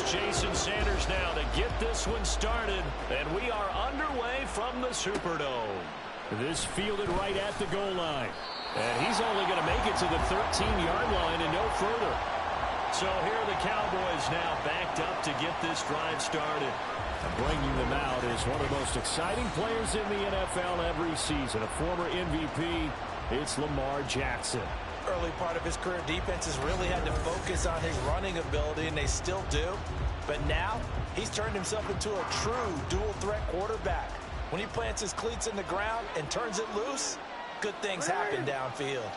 Jason Sanders now to get this one started. And we are underway from the Superdome. This fielded right at the goal line. And he's only going to make it to the 13-yard line and no further. So here are the Cowboys now backed up to get this drive started. And bringing them out is one of the most exciting players in the NFL every season. A former MVP, it's Lamar Jackson. Early part of his career, defenses really had to focus on his running ability, and they still do. But now, he's turned himself into a true dual-threat quarterback. When he plants his cleats in the ground and turns it loose, good things happen downfield.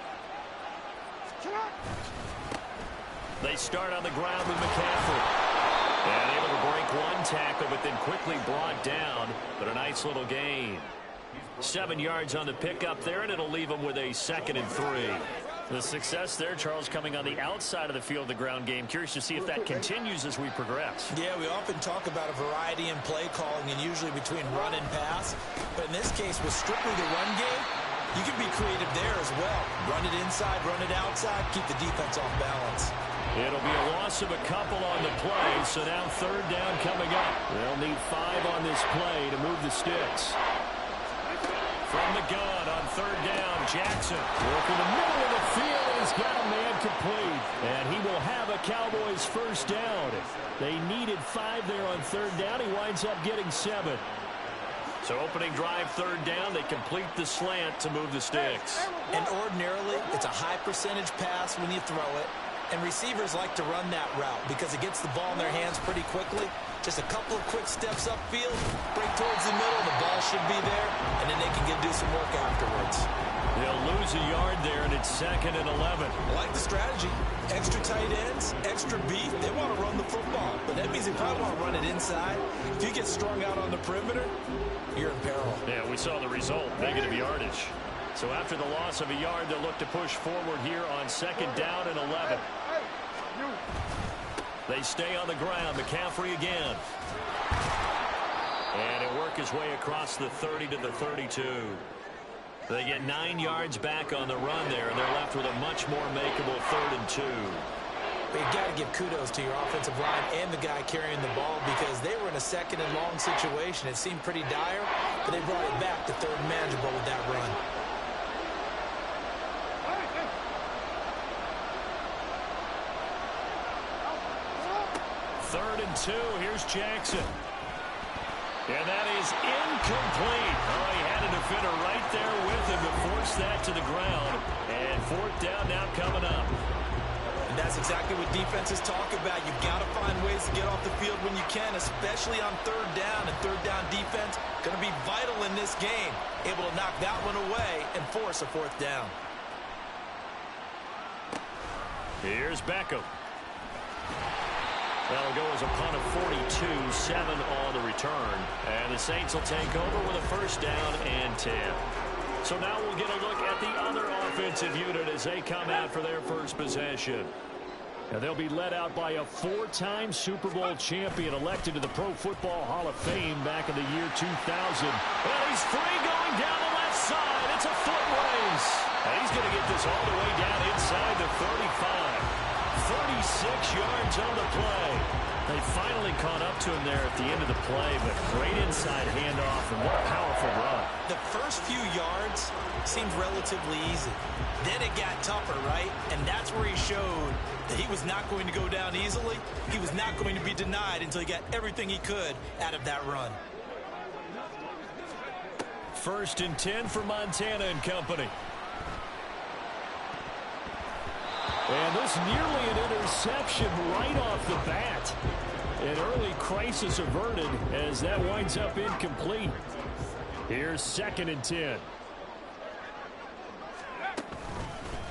They start on the ground with McCaffrey. And able to break one tackle, but then quickly brought down. But a nice little gain. 7 yards on the pickup there, and it'll leave them with a 2nd and 3. The success there, Charles, coming on the outside of the field, the ground game. Curious to see if that continues as we progress. Yeah, we often talk about a variety in play calling and usually between run and pass. But in this case, with strictly the run game, you can be creative there as well. Run it inside, run it outside, keep the defense off balance. It'll be a loss of a couple on the play, so now 3rd down coming up. They'll need 5 on this play to move the sticks. From the gun on 3rd down, Jackson working the middle of the field. He's got a man complete, and he will have a Cowboys 1st down. They needed 5 there on 3rd down. He winds up getting 7. So opening drive 3rd down, they complete the slant to move the sticks. And ordinarily, it's a high percentage pass when you throw it. And receivers like to run that route because it gets the ball in their hands pretty quickly. Just a couple of quick steps upfield, break towards the middle, the ball should be there, and then they can do some work afterwards. They'll lose a yard there, and it's 2nd and 11. I like the strategy. Extra tight ends, extra beef, they want to run the football. But that means they probably want to run it inside. If you get strung out on the perimeter, you're in peril. Yeah, we saw the result, negative yardage. So after the loss of a yard, they'll look to push forward here on 2nd down and 11. They stay on the ground. McCaffrey again. And he'll work his way across the 30 to the 32. They get 9 yards back on the run there, and they're left with a much more makeable 3rd and 2. But you've got to give kudos to your offensive line and the guy carrying the ball because they were in a 2nd and long situation. It seemed pretty dire, but they brought it back to 3rd and manageable with that run. 3rd and 2. Here's Jackson. And that is incomplete. Oh, he had a defender right there with him to force that to the ground. And 4th down now coming up. And that's exactly what defenses talk about. You've got to find ways to get off the field when you can, especially on 3rd down. And 3rd down defense going to be vital in this game. Able to knock that one away and force a 4th down. Here's Beckham. That'll go as a punt of 42, 7 on the return. And the Saints will take over with a 1st down and 10. So now we'll get a look at the other offensive unit as they come out for their first possession. And they'll be led out by a 4-time Super Bowl champion elected to the Pro Football Hall of Fame back in the year 2000. And he's free going down the left side. It's a foot race. And he's going to get this all the way down inside the 35. 36 yards on the play. They finally caught up to him there at the end of the play, but great inside handoff, and what a powerful run. The first few yards seemed relatively easy. Then it got tougher, right? And that's where he showed that he was not going to go down easily. He was not going to be denied until he got everything he could out of that run. 1st and 10 for Montana and company. And this nearly an interception right off the bat. An early crisis averted as that winds up incomplete. Here's 2nd and 10.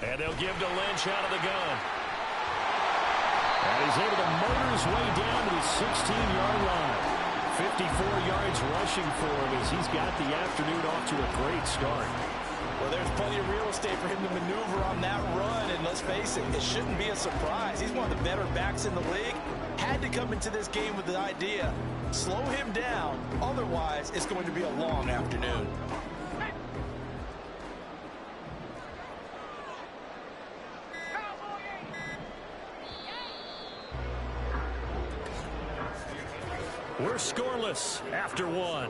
And they'll give to Lynch out of the gun. And he's able to motor his way down to the 16-yard line. 54 yards rushing for him as he's got the afternoon off to a great start. Well, there's plenty of real estate for him to maneuver on that run, and let's face it, it shouldn't be a surprise. He's one of the better backs in the league. Had to come into this game with the idea, slow him down, otherwise it's going to be a long afternoon. We're scoreless after one.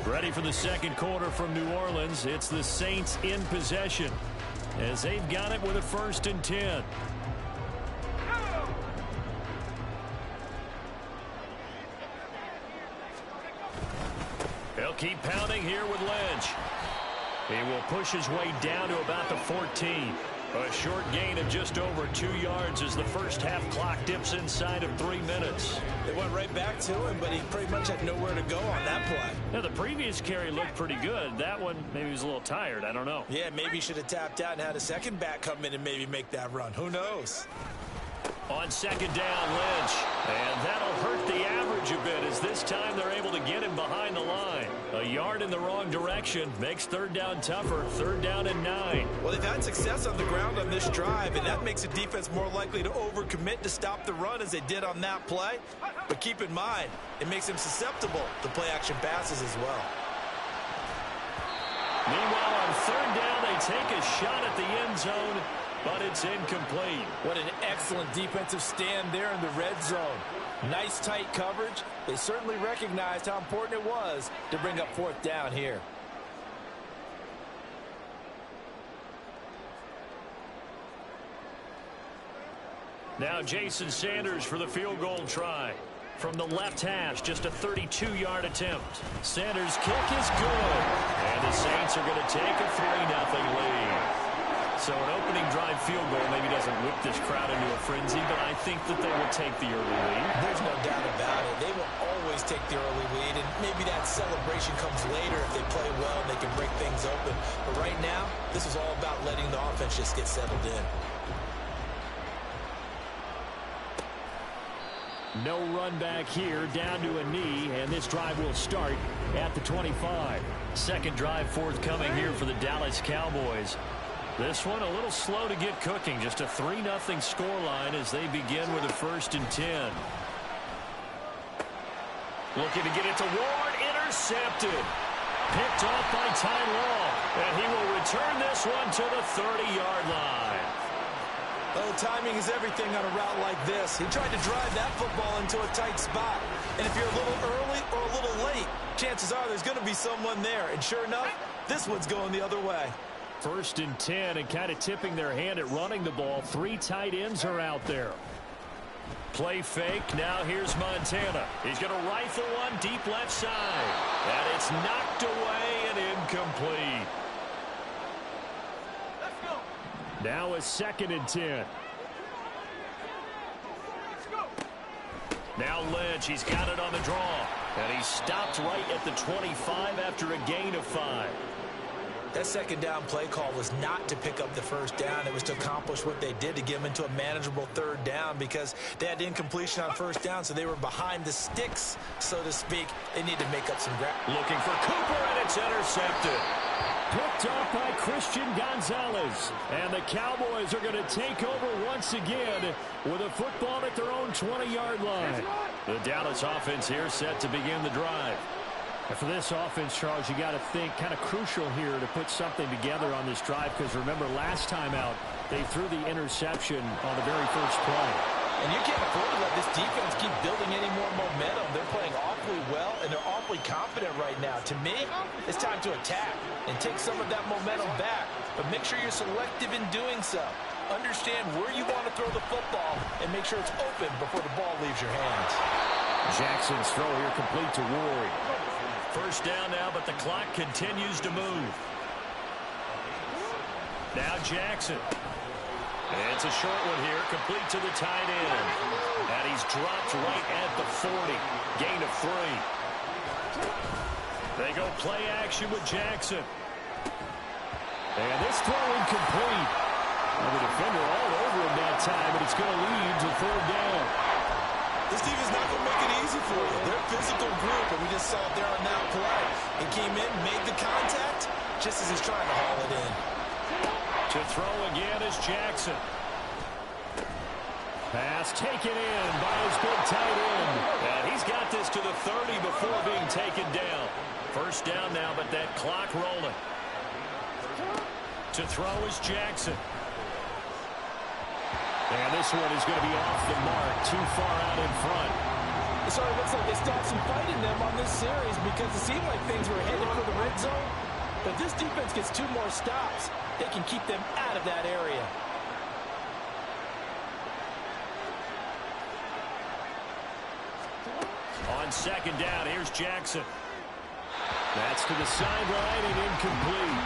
Ready for the second quarter from New Orleans. It's the Saints in possession as they've got it with a 1st and 10. He'll keep pounding here with Lynch. He will push his way down to about the 14. A short gain of just over 2 yards as the first half clock dips inside of 3 minutes. They went right back to him, but he pretty much had nowhere to go on that play. Now, the previous carry looked pretty good. That one, maybe he was a little tired. I don't know. Yeah, maybe he should have tapped out and had a second back come in and maybe make that run. Who knows? On second down, Lynch. And that'll hurt the average a bit as this time they're able to get him behind the line. A yard in the wrong direction makes 3rd down tougher. 3rd down and 9. Well, they've had success on the ground on this drive, and that makes the defense more likely to overcommit to stop the run as they did on that play. But keep in mind, it makes them susceptible to play-action passes as well. Meanwhile, on 3rd down, they take a shot at the end zone, but it's incomplete. What an excellent defensive stand there in the red zone. Nice tight coverage. They certainly recognized how important it was to bring up 4th down here. Now Jason Sanders for the field goal try. From the left hash, just a 32-yard attempt. Sanders' kick is good. And the Saints are going to take a 3-0 lead. So an opening drive field goal maybe doesn't whip this crowd into a frenzy, but I think that they will take the early lead. There's no doubt about it. They will always take the early lead, and maybe that celebration comes later if they play well and they can break things open. But right now, this is all about letting the offense just get settled in. No run back here, down to a knee, and this drive will start at the 25. Second drive forthcoming here for the Dallas Cowboys. This one a little slow to get cooking. Just a 3-0 scoreline as they begin with a 1st and 10. Looking to get it to Ward. Intercepted. Picked off by Ty Law. And he will return this one to the 30-yard line. Oh, timing is everything on a route like this. He tried to drive that football into a tight spot. And if you're a little early or a little late, chances are there's going to be someone there. And sure enough, this one's going the other way. 1st and 10 and kind of tipping their hand at running the ball. 3 tight ends are out there. Play fake. Now here's Montana. He's going to rifle one deep left side. And it's knocked away and incomplete. Let's go. Now a 2nd and 10. Let's go. Now Lynch. He's got it on the draw. And he stopped right at the 25 after a gain of 5. That second down play call was not to pick up the 1st down. It was to accomplish what they did to get them into a manageable 3rd down because they had incompletion on 1st down, so they were behind the sticks, so to speak. They need to make up some ground. Looking for Cooper, and it's intercepted. Picked off by Christian Gonzalez. And the Cowboys are going to take over once again with a football at their own 20-yard line. The Dallas offense here set to begin the drive. And for this offense, Charles, you got to think kind of crucial here to put something together on this drive because remember last time out they threw the interception on the very first play. And you can't afford to let this defense keep building any more momentum. They're playing awfully well and they're awfully confident right now. To me, it's time to attack and take some of that momentum back. But make sure you're selective in doing so. Understand where you want to throw the football and make sure it's open before the ball leaves your hands. Jackson's throw here complete to Ward. First down now, but the clock continues to move. Now Jackson. It's a short one here, complete to the tight end. And he's dropped right at the 40. Gain of 3. They go play action with Jackson. And this throw incomplete. And the defender all over him that time, but it's going to lead to 3rd down. This defense is not going to make it easy for you. They're a physical group, and we just saw it there on that play. He came in, made the contact, just as he's trying to haul it in. To throw again is Jackson. Pass taken in by his big tight end. And he's got this to the 30 before being taken down. First down now, but that clock rolling. To throw is Jackson. And this one is going to be off the mark, too far out in front. It sort of looks like they still have some fight in them on this series because it seemed like things were headed for the red zone. But if this defense gets 2 more stops, they can keep them out of that area. On second down, here's Jackson. That's to the sideline and incomplete.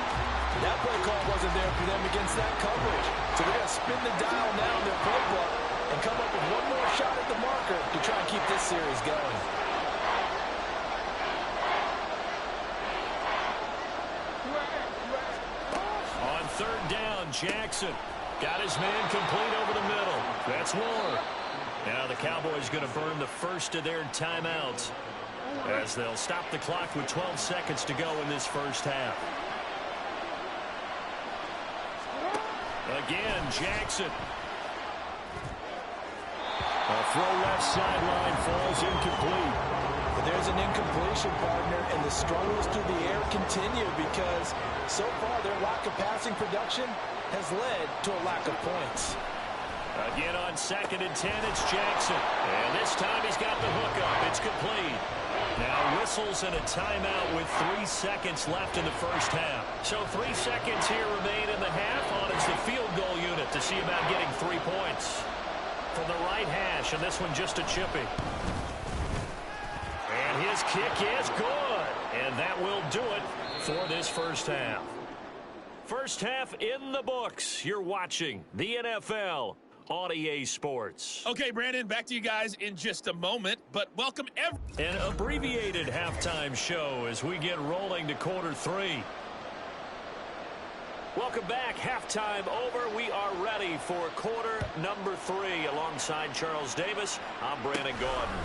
That play call wasn't there for them against that coverage. So they're going to spin the dial now in their playbook and come up with one more shot at the marker to try and keep this series going. On third down, Jackson got his man complete over the middle. That's more. Now the Cowboys going to burn the first of their timeouts as they'll stop the clock with 12 seconds to go in this first half. Again, Jackson. A throw left sideline falls incomplete. But there's an incompletion, partner, and the struggles through the air continue because so far their lack of passing production has led to a lack of points. Again on second and 10, it's Jackson. And this time he's got the hook up. It's complete. Now whistles and a timeout with 3 seconds left in the first half. So 3 seconds here remain in the half on it's the field goal unit to see about getting 3 points. From the right hash, and this one just a chippy. And his kick is good. And that will do it for this first half. First half in the books. You're watching the NFL on EA Sports. Okay, Brandon, back to you guys in just a moment, but welcome an abbreviated halftime show as we get rolling to quarter 3. Welcome back. Halftime over. We are ready for quarter number 3. Alongside Charles Davis, I'm Brandon Gordon.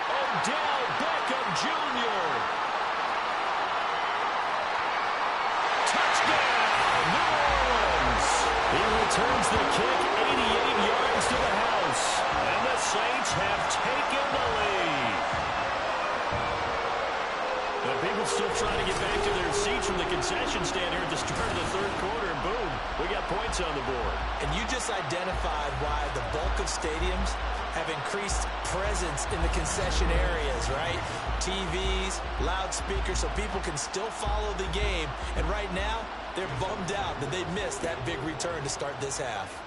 Odell Beckham Jr. Touchdown, New Orleans. He returns the kick 88 yards to the house. And the Saints have taken the lead. And people still trying to get back to their seats from the concession stand here at the start of the third quarter. And boom, we got points on the board. And you just identified why the bulk of stadiums have increased presence in the concession areas, right? TVs, loudspeakers, so people can still follow the game. And right now, they're bummed out that they missed that big return to start this half.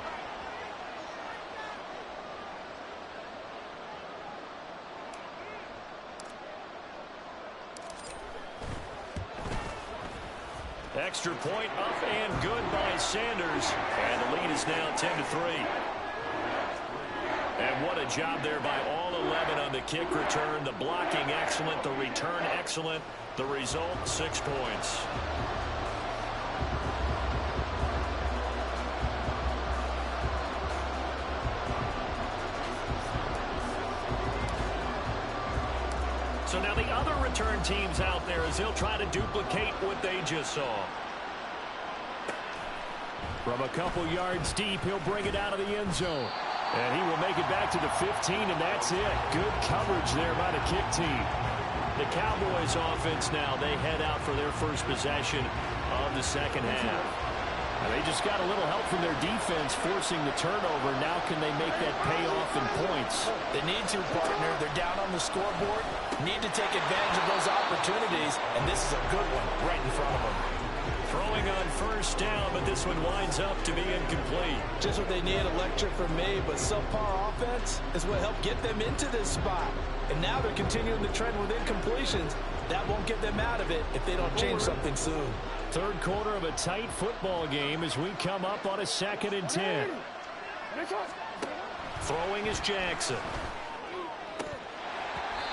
Extra point up and good by Sanders. And the lead is now 10-3. And what a job there by all 11 on the kick return. The blocking excellent, the return excellent. The result, 6 points. So now the other return teams out there as they'll try to duplicate what they just saw. From a couple yards deep, he'll bring it out of the end zone. And he will make it back to the 15, and that's it. Good coverage there by the kick team. The Cowboys offense now, they head out for their first possession of the second half. And they just got a little help from their defense forcing the turnover. Now can they make that pay off in points? They need to, partner. They're down on the scoreboard. Need to take advantage of those opportunities, and this is a good one right in front of them. Throwing on first down, but this one winds up to be incomplete. Just what they need, a lecture from me, but subpar offense is what helped get them into this spot. And now they're continuing the trend with incompletions. That won't get them out of it if they don't change something soon. Third quarter of a tight football game as we come up on a 2nd and 10. Throwing is Jackson.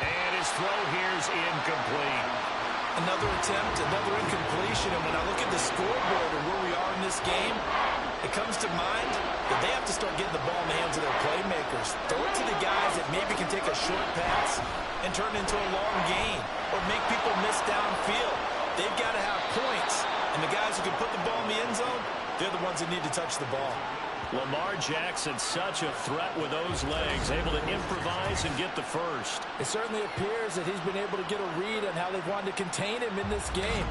And his throw here is incomplete. Another attempt, another incompletion, and when I look at the scoreboard and where we are in this game, it comes to mind that they have to start getting the ball in the hands of their playmakers. Throw it to the guys that maybe can take a short pass and turn it into a long gain or make people miss downfield. They've got to have points, and the guys who can put the ball in the end zone, they're the ones that need to touch the ball. Lamar Jackson, such a threat with those legs, able to improvise and get the first. It certainly appears that he's been able to get a read on how they've wanted to contain him in this game.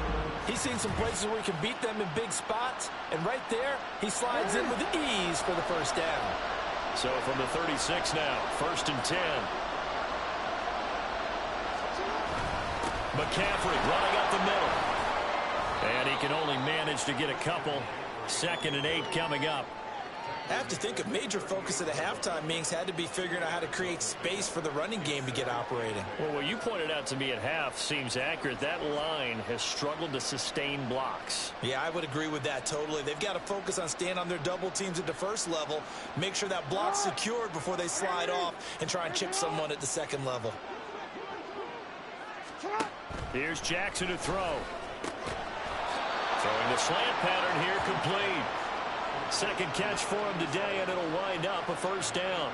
He's seen some places where he can beat them in big spots, and right there, he slides in with ease for the first down. So from the 36 now, 1st and 10. McCaffrey running up the middle. And he can only manage to get a couple. 2nd and 8 coming up. I have to think a major focus at the halftime means had to be figuring out how to create space for the running game to get operating. Well, what you pointed out to me at half seems accurate. That line has struggled to sustain blocks. Yeah, I would agree with that totally. They've got to focus on staying on their double teams at the first level, make sure that block's secured before they slide off and try and chip someone at the second level. Here's Jackson to throw. Throwing the slant pattern here, complete. 2nd catch for him today, and it'll wind up a first down.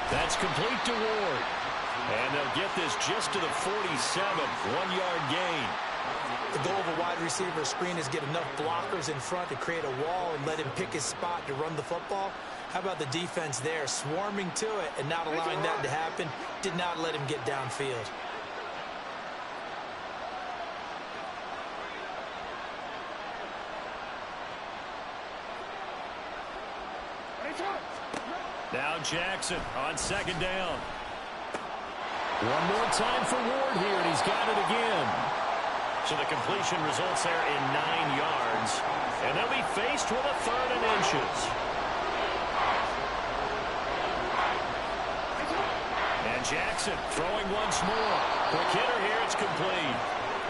That's complete to Ward. And they'll get this just to the 47, 1-yard gain. The goal of a wide receiver screen is get enough blockers in front to create a wall and let him pick his spot to run the football. How about the defense there, swarming to it and not allowing that to happen? Did not let him get downfield. Now Jackson on 2nd down. One more time for Ward here, and he's got it again. So the completion results there in 9 yards. And they'll be faced with a 3rd and inches. And Jackson throwing once more. Quick hitter here, it's complete.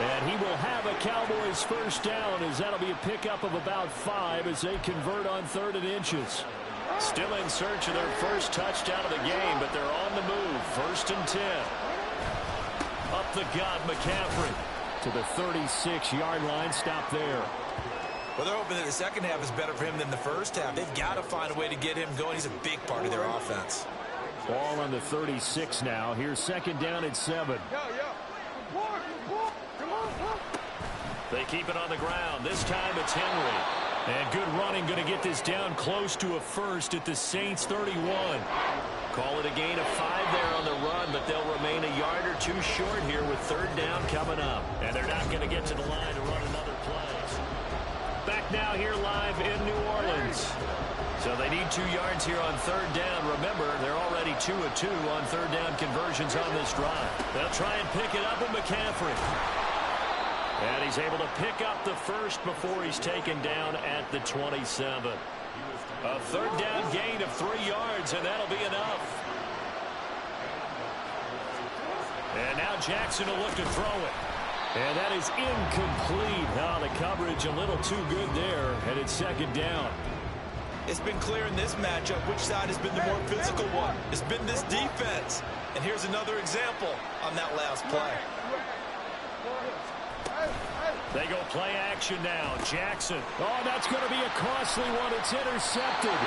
And he will have a Cowboys first down, as that'll be a pickup of about 5 as they convert on 3rd and inches. Still in search of their first touchdown of the game, but they're on the move. 1st and 10. Up the gut, McCaffrey to the 36-yard line. Stop there. Well, they're hoping that the second half is better for him than the first half. They've got to find a way to get him going. He's a big part of their offense. Ball on the 36 now. Here's 2nd down and 7. They keep it on the ground. This time it's Henry. And good running, going to get this down close to a first at the Saints 31. Call it a gain of 5 there on the run, but they'll remain a yard or 2 short here with 3rd down coming up. And they're not going to get to the line to run another play. Back now here live in New Orleans. So they need 2 yards here on 3rd down. Remember, they're already 2 of 2 on 3rd down conversions on this drive. They'll try and pick it up with McCaffrey. And he's able to pick up the first before he's taken down at the 27. A 3rd down gain of 3 yards, and that'll be enough. And now Jackson will look to throw it. And that is incomplete. Now the coverage a little too good there, and it's 2nd down. It's been clear in this matchup which side has been the more physical one. It's been this defense. And here's another example on that last play. They go play action now. Jackson. Oh, that's going to be a costly one. It's intercepted.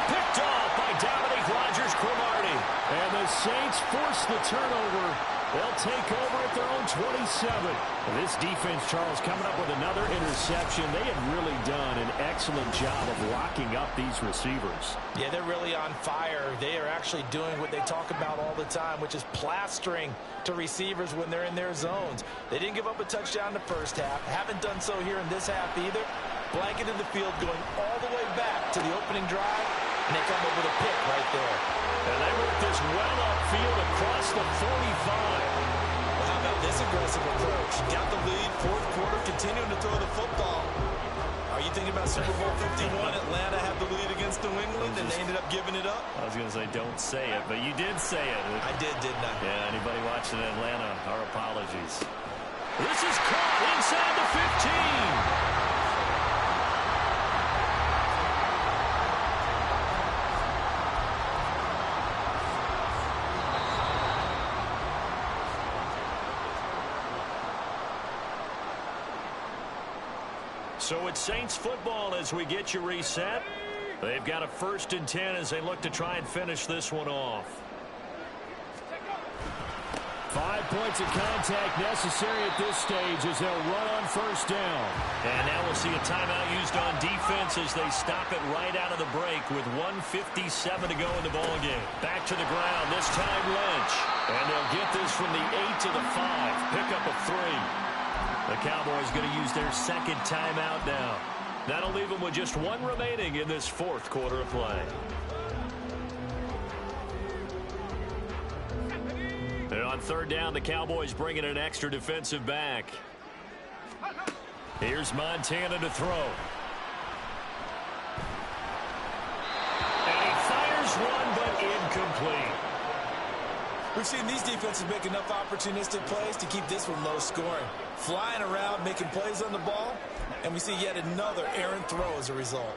Picked off by Dominique Rodgers-Cromartie. And the Saints force the turnover. They'll take over at their own 27. And this defense, Charles, coming up with another interception. They have really done an excellent job of locking up these receivers. Yeah, they're really on fire. They are actually doing what they talk about all the time, which is plastering to receivers when they're in their zones. They didn't give up a touchdown in the first half. Haven't done so here in this half either. Blanketed the field going all the way back to the opening drive, and they come up with a pick right there. And they work this well upfield across the 45. Well, how about this aggressive approach? Got the lead, 4th quarter, continuing to throw the football. Are you thinking about Super Bowl 51? Atlanta had the lead against New England, and they ended up giving it up? I was going to say don't say it, but you did say it. I didn't I? Yeah, anybody watching Atlanta, our apologies. This is caught inside the 15. So it's Saints football as we get you reset. They've got a 1st and 10 as they look to try and finish this one off. 5 points of contact necessary at this stage as they'll run on first down. And now we'll see a timeout used on defense as they stop it right out of the break with 1:57 to go in the ballgame. Back to the ground, this time Lynch. And they'll get this from the 8 to the 5. Pickup of 3. The Cowboys going to use their second timeout now. That'll leave them with just 1 remaining in this fourth quarter of play. And on third down, the Cowboys bring in an extra defensive back. Here's Montana to throw. And he fires one, but incomplete. We've seen these defenses make enough opportunistic plays to keep this one low scoring. Flying around, making plays on the ball, and we see yet another errant throw as a result.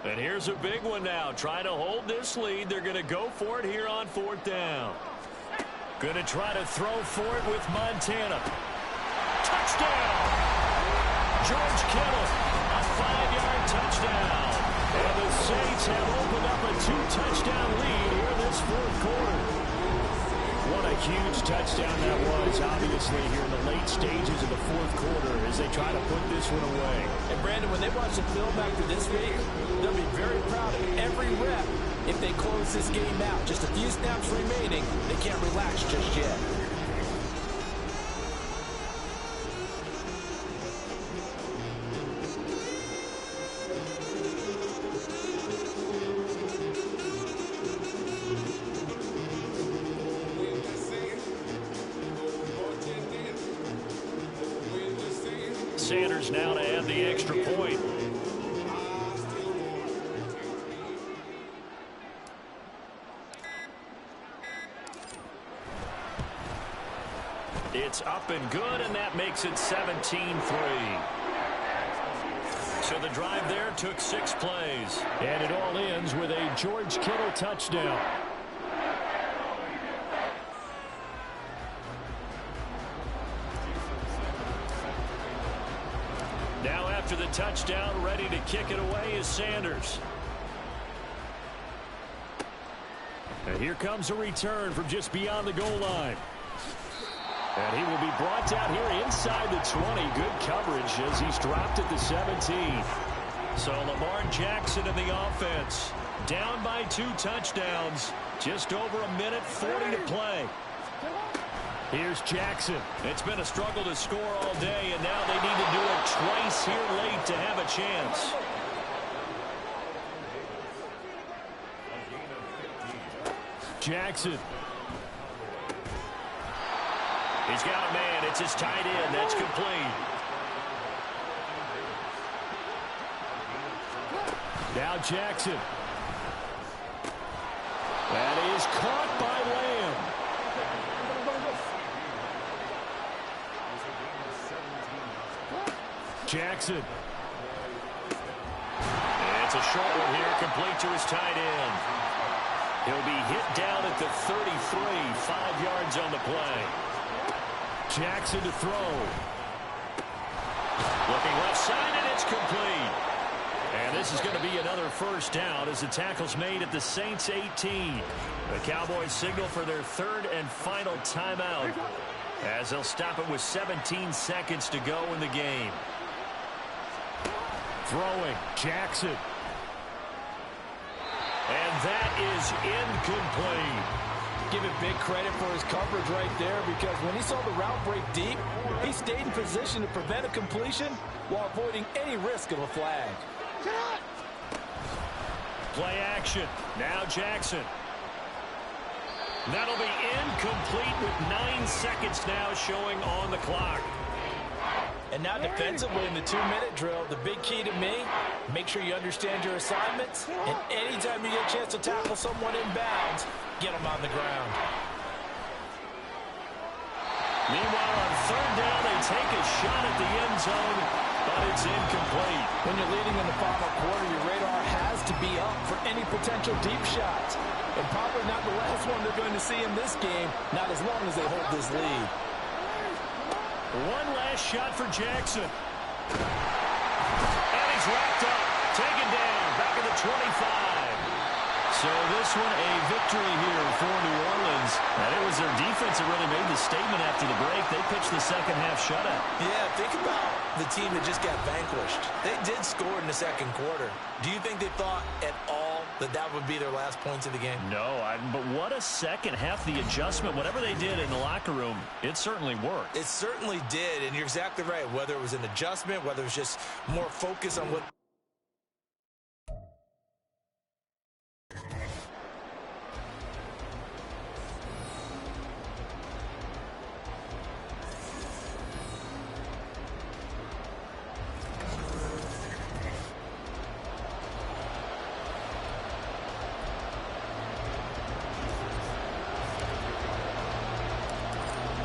And here's a big one now. Trying to hold this lead. They're going to go for it here on fourth down. Going to try to throw for it with Montana. Touchdown! George Kittle, a 5-yard touchdown. And the Saints have opened up a 2-touchdown lead here in this fourth quarter. What a huge touchdown that was, obviously, here in the late stages of the fourth quarter as they try to put this one away. And, Brandon, when they watch the film after this week, they'll be very proud of every rep if they close this game out. Just a few snaps remaining. They can't relax just yet. Sanders now to add the extra point. It's up and good, and that makes it 17-3. So the drive there took 6 plays. And it all ends with a George Kittle touchdown. Now after the touchdown, ready to kick it away is Sanders. And here comes a return from just beyond the goal line. And he will be brought down here inside the 20. Good coverage as he's dropped at the 17. So Lamar Jackson in the offense. Down by 2 touchdowns. Just over a minute 40 to play. Here's Jackson. It's been a struggle to score all day, and now they need to do it twice here late to have a chance. Jackson. He's got a man. It's his tight end. That's complete. Now Jackson. That is caught by Lamb. Jackson. And it's a short one here, complete to his tight end. He'll be hit down at the 33, 5 yards on the play. Jackson to throw. Looking left side, and it's complete. And this is going to be another first down as the tackle's made at the Saints 18. The Cowboys signal for their third and final timeout as they'll stop it with 17 seconds to go in the game. Throwing. Jackson. And that is incomplete. Give it big credit for his coverage right there, because when he saw the route break deep, he stayed in position to prevent a completion while avoiding any risk of a flag. Play action. Now Jackson. That'll be incomplete with 9 seconds now showing on the clock. And now defensively in the 2-minute drill, the big key to me, make sure you understand your assignments, and anytime you get a chance to tackle someone in bounds, get them on the ground. Meanwhile, on third down, they take a shot at the end zone, but it's incomplete. When you're leading in the final quarter, your radar has to be up for any potential deep shots. And probably not the last one they're going to see in this game, not as long as they hold this lead. One last shot for Jackson. And he's wrapped up, taken down, 25. So this one a victory here for New Orleans. And it was their defense that really made the statement after the break. They pitched the second half shutout. Yeah, think about the team that just got vanquished. They did score in the second quarter. Do you think they thought at all that that would be their last points of the game? No, but what a second half. The adjustment, whatever they did in the locker room, it certainly worked. It certainly did, and you're exactly right. Whether it was an adjustment, whether it was just more focus on what...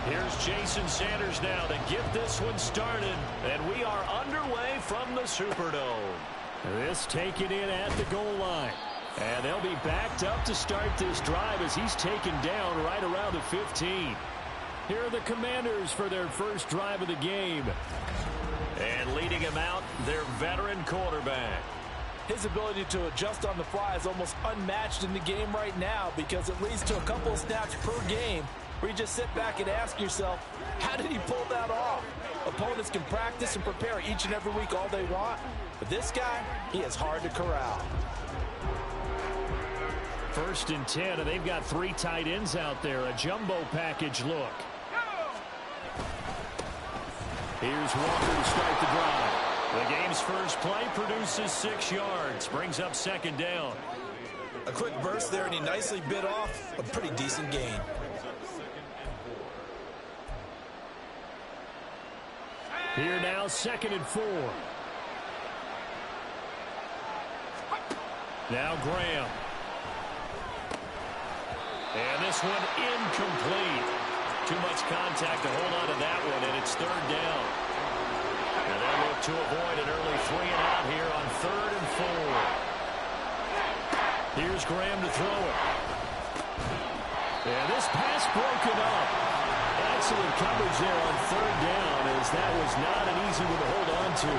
Here's Jason Sanders now to get this one started. And we are underway from the Superdome. This taken in at the goal line. And they'll be backed up to start this drive as he's taken down right around the 15. Here are the Commanders for their first drive of the game. And leading him out, their veteran quarterback. His ability to adjust on the fly is almost unmatched in the game right now because it leads to a couple of snaps per game where you just sit back and ask yourself, how did he pull that off? Opponents can practice and prepare each and every week all they want, but this guy, he is hard to corral. 1st and 10, and they've got 3 tight ends out there. A jumbo package look. Here's Walker to start the drive. The game's first play produces 6 yards. Brings up 2nd down. A quick burst there, and he nicely bit off a pretty decent gain. Here now, 2nd and 4. Now Graham. And this one incomplete. Too much contact to hold on to that one, and it's 3rd down. And they look to avoid an early 3-and-out here on 3rd and 4. Here's Graham to throw it. And this pass broken up. Excellent coverage there on 3rd down, as that was not an easy one to hold on to.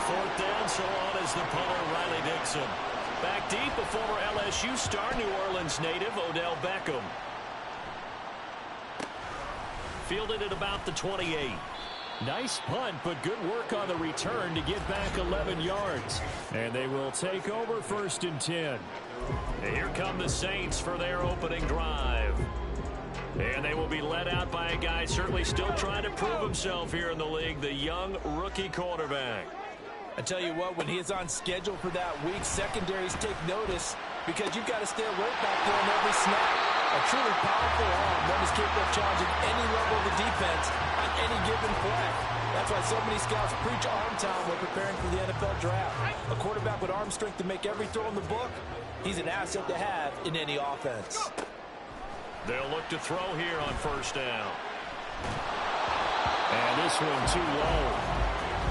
4th down, so on is the punter, Riley Dixon. Back deep, a former LSU star, New Orleans native, Odell Beckham. Fielded at about the 28. Nice punt, but good work on the return to get back 11 yards. And they will take over 1st and 10. And here come the Saints for their opening drive. And they will be led out by a guy certainly still trying to prove himself here in the league, the young rookie quarterback. I tell you what, when he is on schedule for that week, secondaries take notice because you've got to stay alert back there on every snap. A truly powerful arm, one is capable of challenging any level of the defense on any given play. That's why so many scouts preach arm talent when preparing for the NFL draft. A quarterback with arm strength to make every throw in the book, he's an asset to have in any offense. They'll look to throw here on 1st down. And this one too low.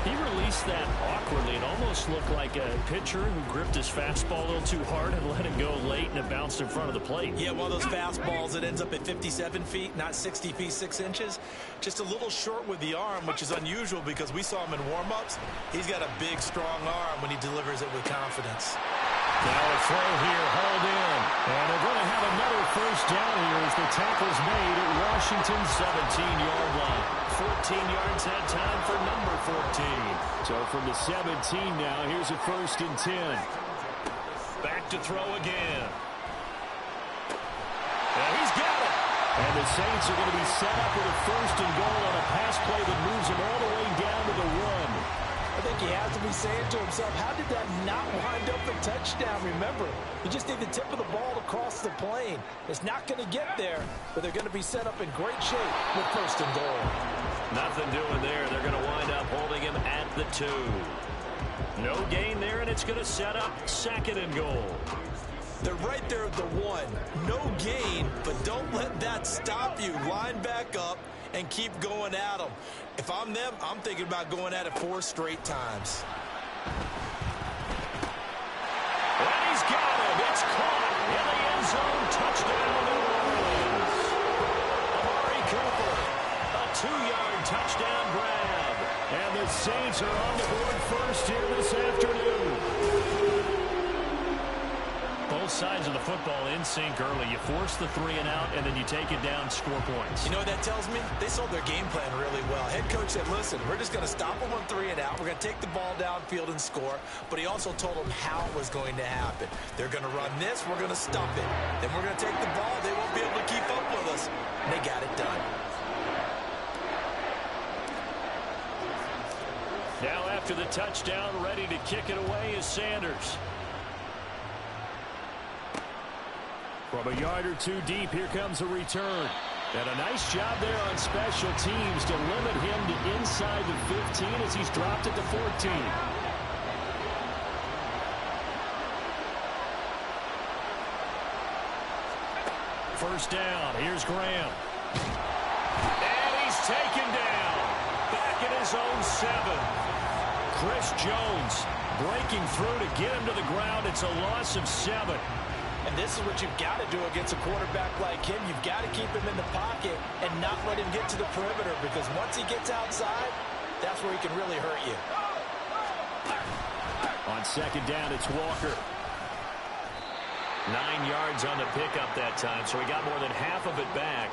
He released that awkwardly. It almost looked like a pitcher who gripped his fastball a little too hard and let it go late, and it bounced in front of the plate. Yeah, one of those fastballs that ends up at 57 feet, not 60 feet, 6 inches. Just a little short with the arm, which is unusual because we saw him in warm-ups. He's got a big, strong arm when he delivers it with confidence. Now a throw here, hauled in. And they're going to have another 1st down here as the tackle's made at Washington's 17-yard line. 14 yards that time for number 14. So from the 17 now, here's a 1st and 10. Back to throw again. And he's got it. And the Saints are going to be set up with a 1st and goal on a pass play that moves them all the way down to the 1. I think he has to be saying to himself, how did that not wind up a touchdown? Remember, you just need the tip of the ball to cross the plane. It's not going to get there, but they're going to be set up in great shape with 1st and goal. Nothing doing there. They're going to wind up holding him at the 2. No gain there, and it's going to set up 2nd and goal. They're right there at the 1. No gain, but don't let that stop you. Line back up and keep going at them. If I'm them, I'm thinking about going at it 4 straight times. And he's got it. It's caught in the end zone. Touchdown, New Orleans. Amari Cooper, a 2-yard touchdown grab. And the Saints are on the board first here this afternoon. both sides of the football in sync early. You force the 3 and out, and then you take it down, score points. You know what that tells me? They sold their game plan really well. Head coach said, listen, we're just going to stop them on 3 and out. We're going to take the ball downfield and score. But he also told them how it was going to happen. They're going to run this. We're going to stop it. Then we're going to take the ball. They won't be able to keep up with us. And they got it done. Now after the touchdown, ready to kick it away is Sanders. From a yard or 2 deep, here comes a return. And a nice job there on special teams to limit him to inside the 15 as he's dropped it to 14. First down, here's Graham. And he's taken down. Back at his own 7. Chris Jones breaking through to get him to the ground. It's a loss of 7. And this is what you've got to do against a quarterback like him. You've got to keep him in the pocket and not let him get to the perimeter, because once he gets outside, that's where he can really hurt you. On second down, it's Walker. 9 yards on the pickup that time, so he got more than half of it back,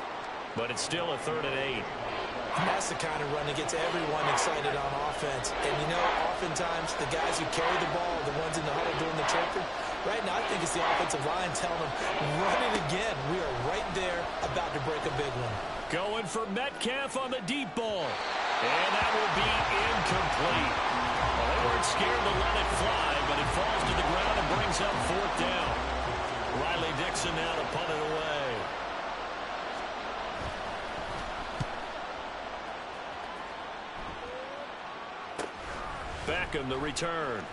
but it's still a 3rd and 8. And that's the kind of run that gets everyone excited on offense. And, you know, oftentimes the guys who carry the ball are the ones in the huddle doing the chirping. Right now, I think it's the offensive line telling them, run it again. We are right there about to break a big one. Going for Metcalf on the deep ball. And that will be incomplete. Well, they weren't scared to let it fly, but it falls to the ground and brings up 4th down. Riley Dixon now to punt it away. Beckham the return.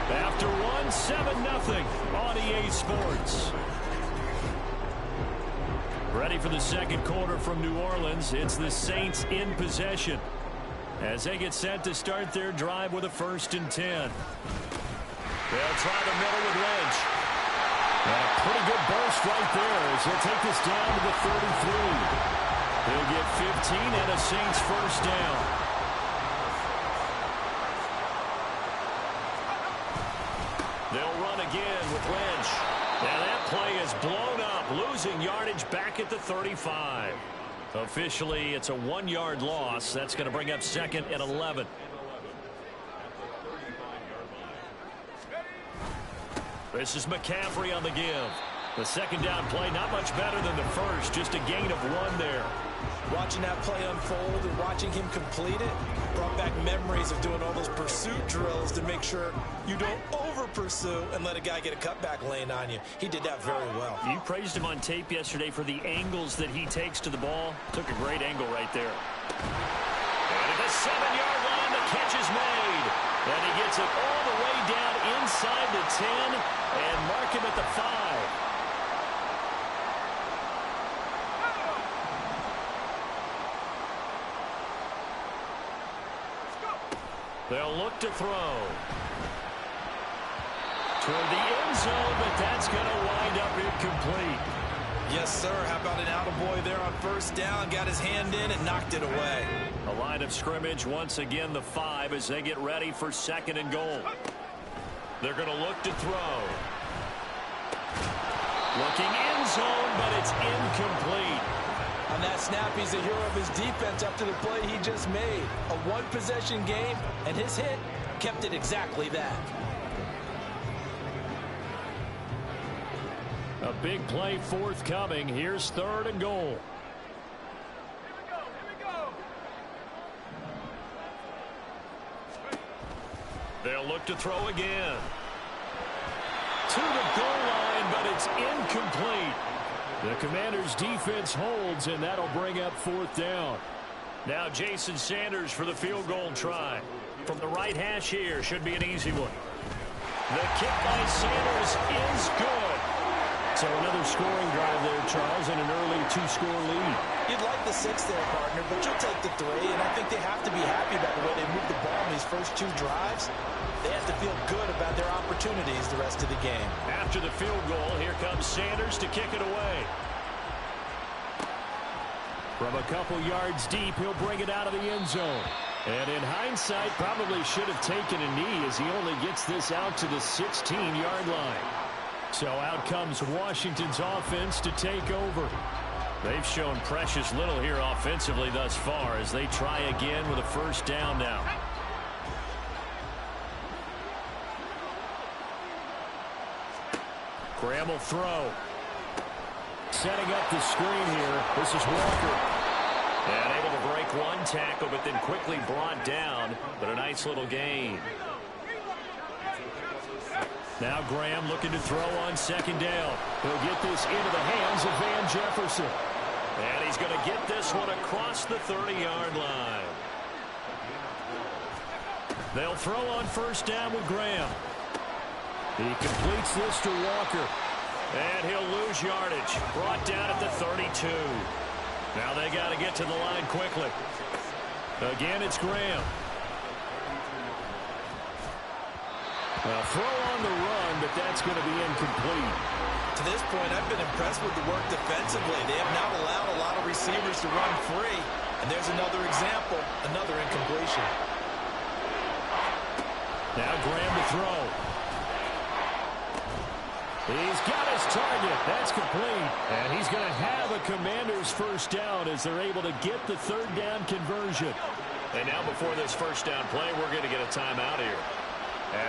After 7-0 on EA Sports. Ready for the second quarter from New Orleans. It's the Saints in possession as they get set to start their drive with a 1st and 10. They'll try the middle with Lynch. And a pretty good burst right there as he'll take this down to the 33. He'll get 15 and a Saints 1st down. They'll run again with Lynch. And that play is blown up, losing yardage back at the 35. Officially, it's a 1-yard loss. That's going to bring up 2nd and 11. This is McCaffrey on the give. The second down play, not much better than the first, just a gain of 1 there. Watching that play unfold and watching him complete it brought back memories of doing all those pursuit drills to make sure you don't over-pursue and let a guy get a cutback lane on you. He did that very well. You praised him on tape yesterday for the angles that he takes to the ball. Took a great angle right there. And at the 7-yard line, the catch is made. And he gets it all the way down inside the 10 and mark him at the 5. They'll look to throw. Toward the end zone, but that's going to wind up incomplete. Yes, sir. How about an attaboy there on 1st down? Got his hand in and knocked it away. A line of scrimmage, once again the 5 as they get ready for 2nd and goal. They're going to look to throw. Looking end zone, but it's incomplete. On that snap, he's a hero of his defense up to the play he just made. A 1-possession game, and his hit kept it exactly that. A big play forthcoming. Here's 3rd and goal. They'll look to throw again. To the goal line, but it's incomplete. The Commanders' defense holds, and that'll bring up 4th down. Now Jason Sanders for the field goal try. From the right hash here, should be an easy one. The kick by Sanders is good. So another scoring drive there, Charles, and an early 2-score lead. You'd like the 6 there, partner, but you'll take the 3, and I think they have to be happy about the way they moved the ball in these first 2 drives. They have to feel good about their opportunities the rest of the game. After the field goal, here comes Sanders to kick it away. From a couple yards deep, he'll bring it out of the end zone. And in hindsight, probably should have taken a knee as he only gets this out to the 16-yard line. So out comes Washington's offense to take over. They've shown precious little here offensively thus far as they try again with a first down now. Graham will throw. Setting up the screen here. This is Walker. And able to break one tackle, but then quickly brought down. But a nice little gain. Now Graham looking to throw on second down. He'll get this into the hands of Van Jefferson. And he's going to get this one across the 30-yard line. They'll throw on first down with Graham. He completes this to Walker. And he'll lose yardage. Brought down at the 32. Now they got to get to the line quickly. Again, it's Graham. Well, throw on the run, but that's going to be incomplete. To this point, I've been impressed with the work defensively. They have not allowed a lot of receivers to run free. And there's another example, another incompletion. Now Graham to throw. He's got his target. That's complete. And he's going to have a Commander's first down as they're able to get the third down conversion. And now before this first down play, we're going to get a timeout here,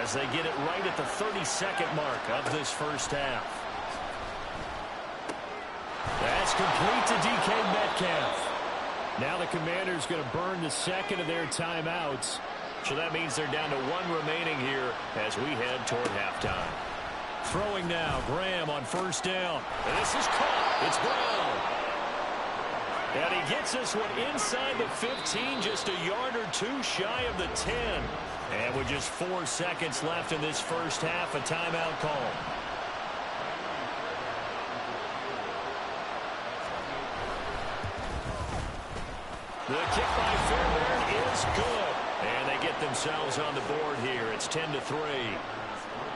as they get it right at the 32nd mark of this first half. That's complete to DK Metcalf. Now the Commanders going to burn the second of their timeouts. So that means they're down to one remaining here as we head toward halftime. Throwing now, Graham on first down. This is caught. It's Brown. And he gets this one inside the 15, just a yard or two shy of the 10. And with just 4 seconds left in this first half, a timeout call. The kick by Fairbairn is good. And they get themselves on the board here. It's 10-3.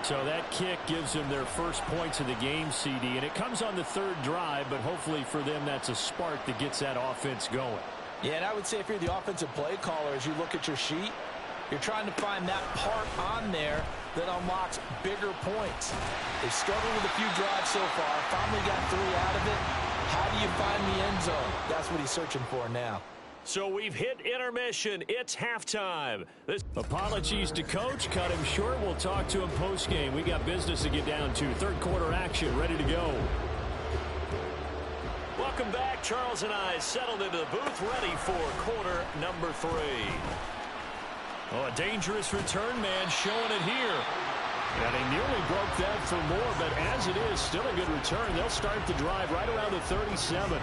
So that kick gives them their first points of the game, CD. And it comes on the third drive, but hopefully for them that's a spark that gets that offense going. Yeah, and I would say if you're the offensive play caller, as you look at your sheet, you're trying to find that part on there that unlocks bigger points. They've struggled with a few drives so far. Finally got 3 out of it. How do you find the end zone? That's what he's searching for now. So we've hit intermission. It's halftime. Apologies to Coach. Cut him short. We'll talk to him post-game. We got business to get down to. Third quarter action ready to go. Welcome back. Charles and I settled into the booth ready for quarter number 3. Oh, a dangerous return man showing it here. And he nearly broke that for more, but as it is, still a good return. They'll start the drive right around the 37.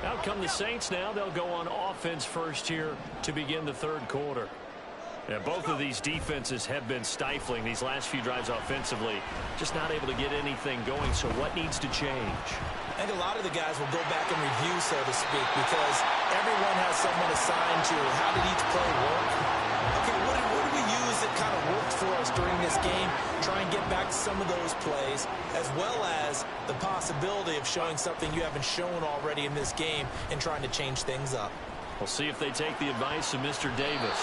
Out come the Saints now. They'll go on offense first here to begin the third quarter. Yeah, both of these defenses have been stifling these last few drives offensively. Just not able to get anything going, so what needs to change? I think a lot of the guys will go back and review, so to speak, because everyone has someone assigned to how did each play work. Okay, what did we use that kind of worked for us during this game? Try and get back to some of those plays, as well as the possibility of showing something you haven't shown already in this game and trying to change things up. We'll see if they take the advice of Mr. Davis.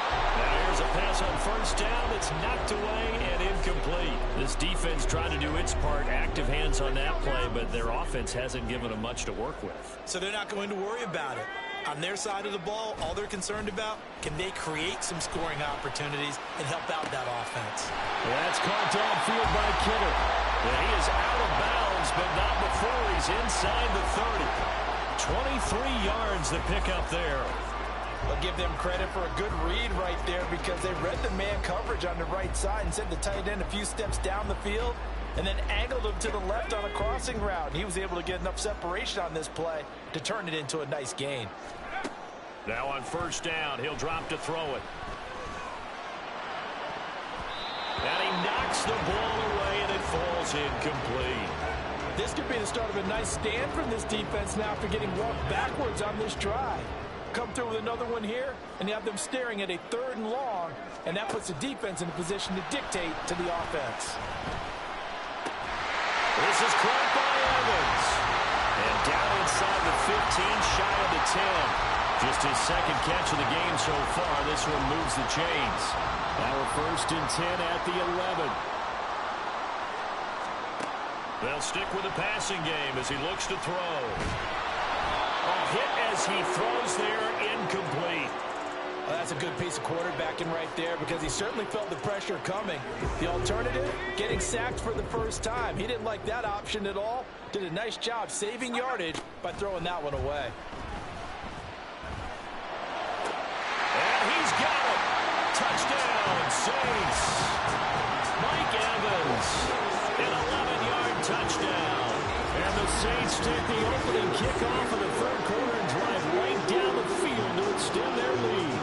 Now here's a pass on first down. It's knocked away and incomplete. This defense tried to do its part, active hands on that play, but their offense hasn't given them much to work with. So they're not going to worry about it. On their side of the ball, all they're concerned about, can they create some scoring opportunities and help out that offense? That's caught downfield by Kidder. And he is out of bounds, but not before he's inside the 30. 23 yards to pick up there. I'll give them credit for a good read right there because they read the man coverage on the right side and sent the tight end a few steps down the field and then angled him to the left on a crossing route. He was able to get enough separation on this play to turn it into a nice gain. Now on first down, he'll drop to throw it. And he knocks the ball away and it falls incomplete. This could be the start of a nice stand from this defense now after getting walked backwards on this drive. Come through with another one here, and you have them staring at a 3rd and long, and that puts the defense in a position to dictate to the offense. This is caught by Evans. And down inside the 15, shy of the 10. Just his second catch of the game so far. This one moves the chains. Now a 1st and 10 at the 11. They'll stick with the passing game as he looks to throw. A hit as he throws there, incomplete. Well, that's a good piece of quarterbacking right there because he certainly felt the pressure coming. The alternative, getting sacked for the first time. He didn't like that option at all. Did a nice job saving yardage by throwing that one away. And he's got it. Touchdown, Saints. Mike Evans, an 11-yard touchdown. And the Saints take the opening kickoff of the 3rd quarter and drive right down the field to extend their lead.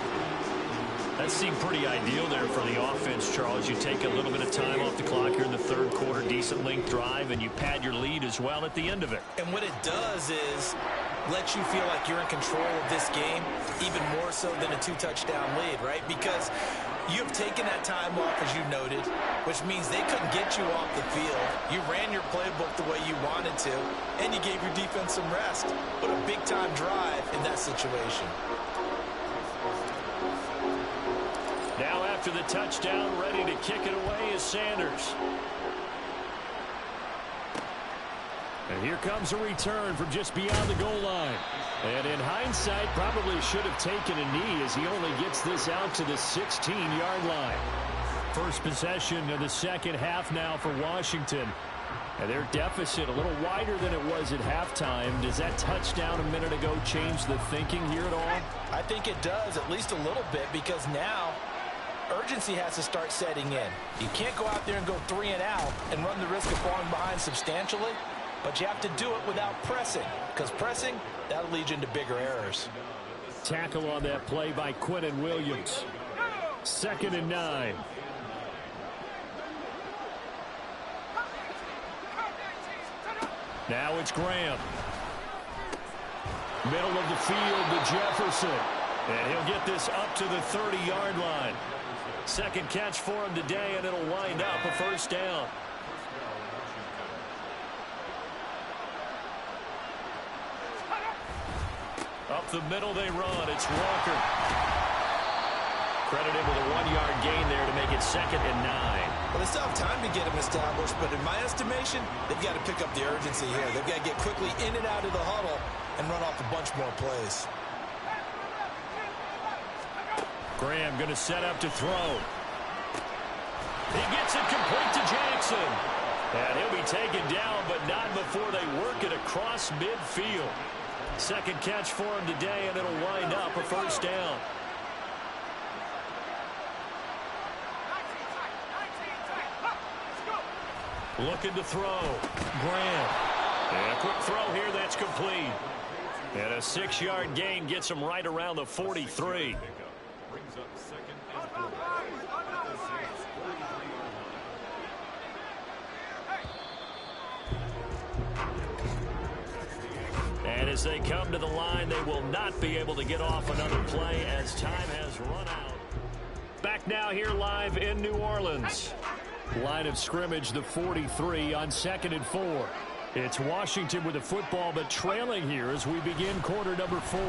That seemed pretty ideal there for the offense, Charles. You take a little bit of time off the clock here in the 3rd quarter, decent length drive, and you pad your lead as well at the end of it. And what it does is let you feel like you're in control of this game, even more so than a 2-touchdown lead, right? Because you've taken that time off, as you noted, which means they couldn't get you off the field. You ran your playbook the way you wanted to, and you gave your defense some rest. What a big-time drive in that situation. Now after the touchdown, ready to kick it away is Sanders. And here comes a return from just beyond the goal line. And in hindsight, probably should have taken a knee as he only gets this out to the 16-yard line. First possession of the second half now for Washington. And their deficit a little wider than it was at halftime. Does that touchdown a minute ago change the thinking here at all? I think it does, at least a little bit, because now urgency has to start setting in. You can't go out there and go 3 and out and run the risk of falling behind substantially, but you have to do it without pressing, because pressing, that'll lead you into bigger errors. Tackle on that play by Quinnen Williams. 2nd and 9. Now it's Graham. Middle of the field to Jefferson. And he'll get this up to the 30-yard line. Second catch for him today, and it'll wind up a 1st down. Up the middle they run. It's Walker. Credited with a 1-yard gain there to make it 2nd and 9. Well, they still have time to get him established, but in my estimation, they've got to pick up the urgency here. They've got to get quickly in and out of the huddle and run off a bunch more plays. Graham going to set up to throw. He gets it complete to Jackson. And he'll be taken down, but not before they work it across midfield. Second catch for him today, and it'll wind up a 1st down. Looking to throw. Graham. And a quick throw here, that's complete. And a 6-yard gain gets him right around the 43. And as they come to the line, they will not be able to get off another play as time has run out. Back now here live in New Orleans. Line of scrimmage, the 43 on 2nd and 4. It's Washington with the football, but trailing here as we begin quarter number 4.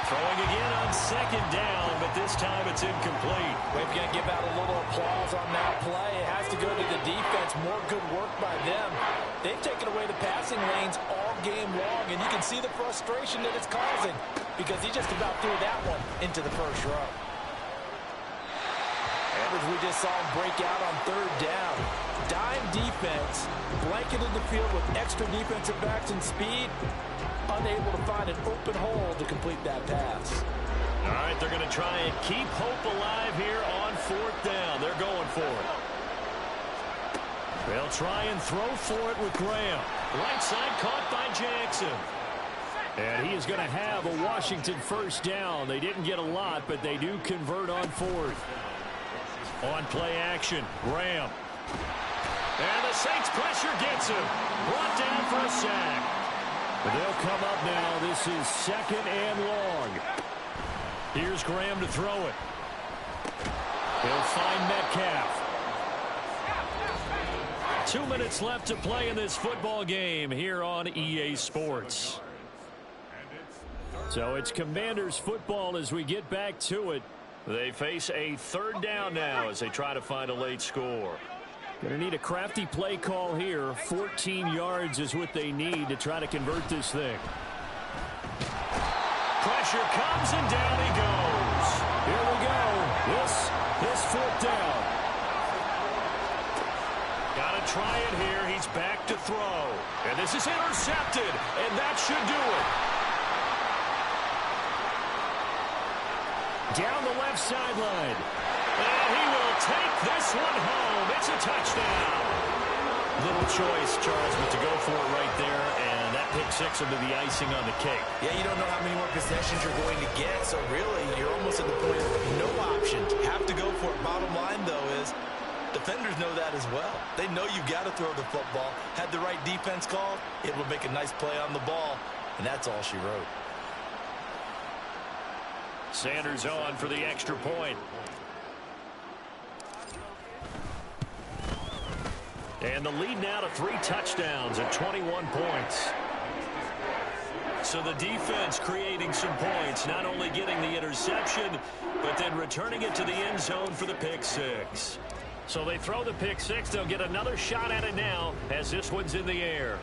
Throwing again on 2nd down, but this time it's incomplete. We've got to give out a little applause on that play. It has to go to the defense. More good work by them. They've taken away the passing lanes all game long, and you can see the frustration that it's causing because he just about threw that one into the first row. And as we just saw him break out on 3rd down. Dime defense, blanketed the field with extra defensive backs and speed, unable to find an open hole to complete that pass. All right, they're going to try and keep hope alive here on 4th down. They're going for it. They'll try and throw for it with Graham. Right side caught by Jackson. And he is going to have a Washington 1st down. They didn't get a lot, but they do convert on 4th. On play action, Graham. And the Saints pressure gets him. Brought down for a sack. They'll come up now. This is 2nd and long. Here's Graham to throw it. He'll find Metcalf. 2 minutes left to play in this football game here on EA Sports. So it's Commanders football as we get back to it. They face a third down now as they try to find a late score. Going to need a crafty play call here. 14 yards is what they need to try to convert this thing. Pressure comes and down he goes. Here we go. This fourth down. Got to try it here. He's back to throw. And this is intercepted. And that should do it. Down the left sideline. And he will take this one home. It's a touchdown. Little choice, Charles, but to go for it right there. And that pick six will be the icing on the cake. Yeah, you don't know how many more possessions you're going to get. So really, you're almost at the point of no option. Have to go for it. Bottom line, though, is defenders know that as well. They know you've got to throw the football. Had the right defense called, able to make a nice play on the ball. And that's all she wrote. Sanders on for the extra point. And the lead now to 3 touchdowns at 21 points. So the defense creating some points, not only getting the interception, but then returning it to the end zone for the pick six. So they throw the pick six. They'll get another shot at it now as this one's in the air.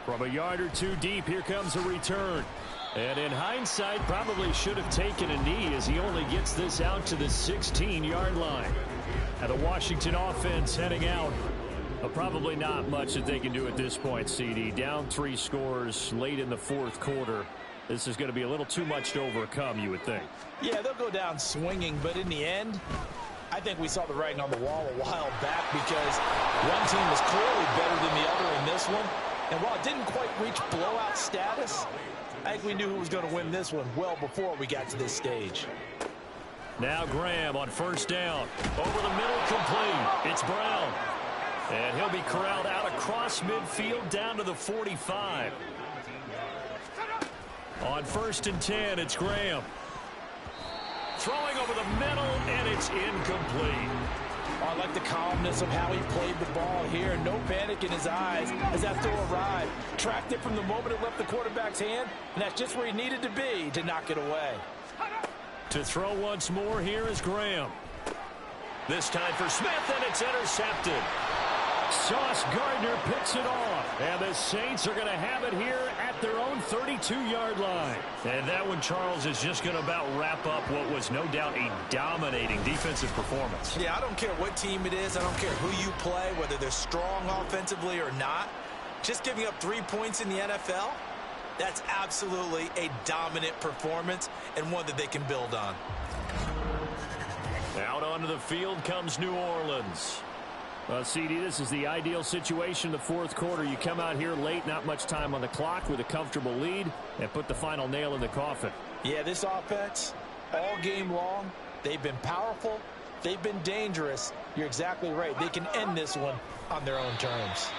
From a yard or two deep, here comes a return. And in hindsight, probably should have taken a knee as he only gets this out to the 16-yard line. And the Washington offense heading out. Probably not much that they can do at this point, CD. Down 3 scores late in the fourth quarter. This is going to be a little too much to overcome, you would think. Yeah, they'll go down swinging, but in the end, I think we saw the writing on the wall a while back because one team was clearly better than the other in this one. And while it didn't quite reach blowout status, I think we knew who was going to win this one well before we got to this stage. Now Graham on first down. Over the middle, complete. It's Brown. And he'll be corralled out across midfield down to the 45. On 1st and 10, it's Graham. Throwing over the middle, and it's incomplete. I like the calmness of how he played the ball here. No panic in his eyes as that throw arrived. Tracked it from the moment it left the quarterback's hand, and that's just where he needed to be to knock it away. To throw once more, here is Graham. This time for Smith, and it's intercepted. Sauce Gardner picks it off, and the Saints are going to have it here at their own 32-yard line. And that one, Charles, is just going to about wrap up what was no doubt a dominating defensive performance. Yeah, I don't care what team it is. I don't care who you play, whether they're strong offensively or not. Just giving up 3 points in the NFL, that's absolutely a dominant performance and one that they can build on. Out onto the field comes New Orleans. CD, this is the ideal situation in the fourth quarter. You come out here late, not much time on the clock with a comfortable lead, and put the final nail in the coffin. Yeah, this offense, all game long, they've been powerful, they've been dangerous. You're exactly right. They can end this one on their own terms.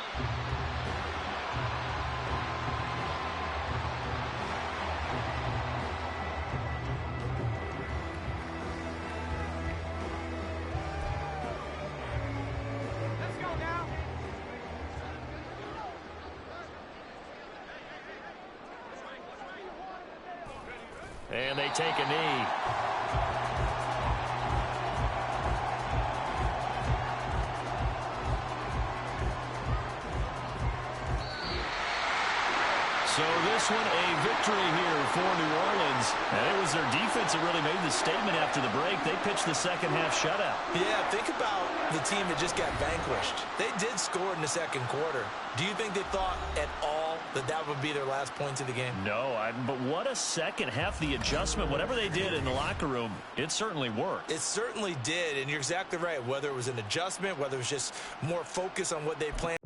And they take a knee. So this one a victory here for New Orleans. And it was their defense that really made the statement after the break. They pitched the second half shutout. Yeah, think about the team that just got vanquished. They did score in the second quarter. Do you think they thought at all that that would be their last points of the game? No, but what a second half. The adjustment, whatever they did in the locker room, it certainly worked. It certainly did, and you're exactly right. Whether it was an adjustment, whether it was just more focus on what they planned.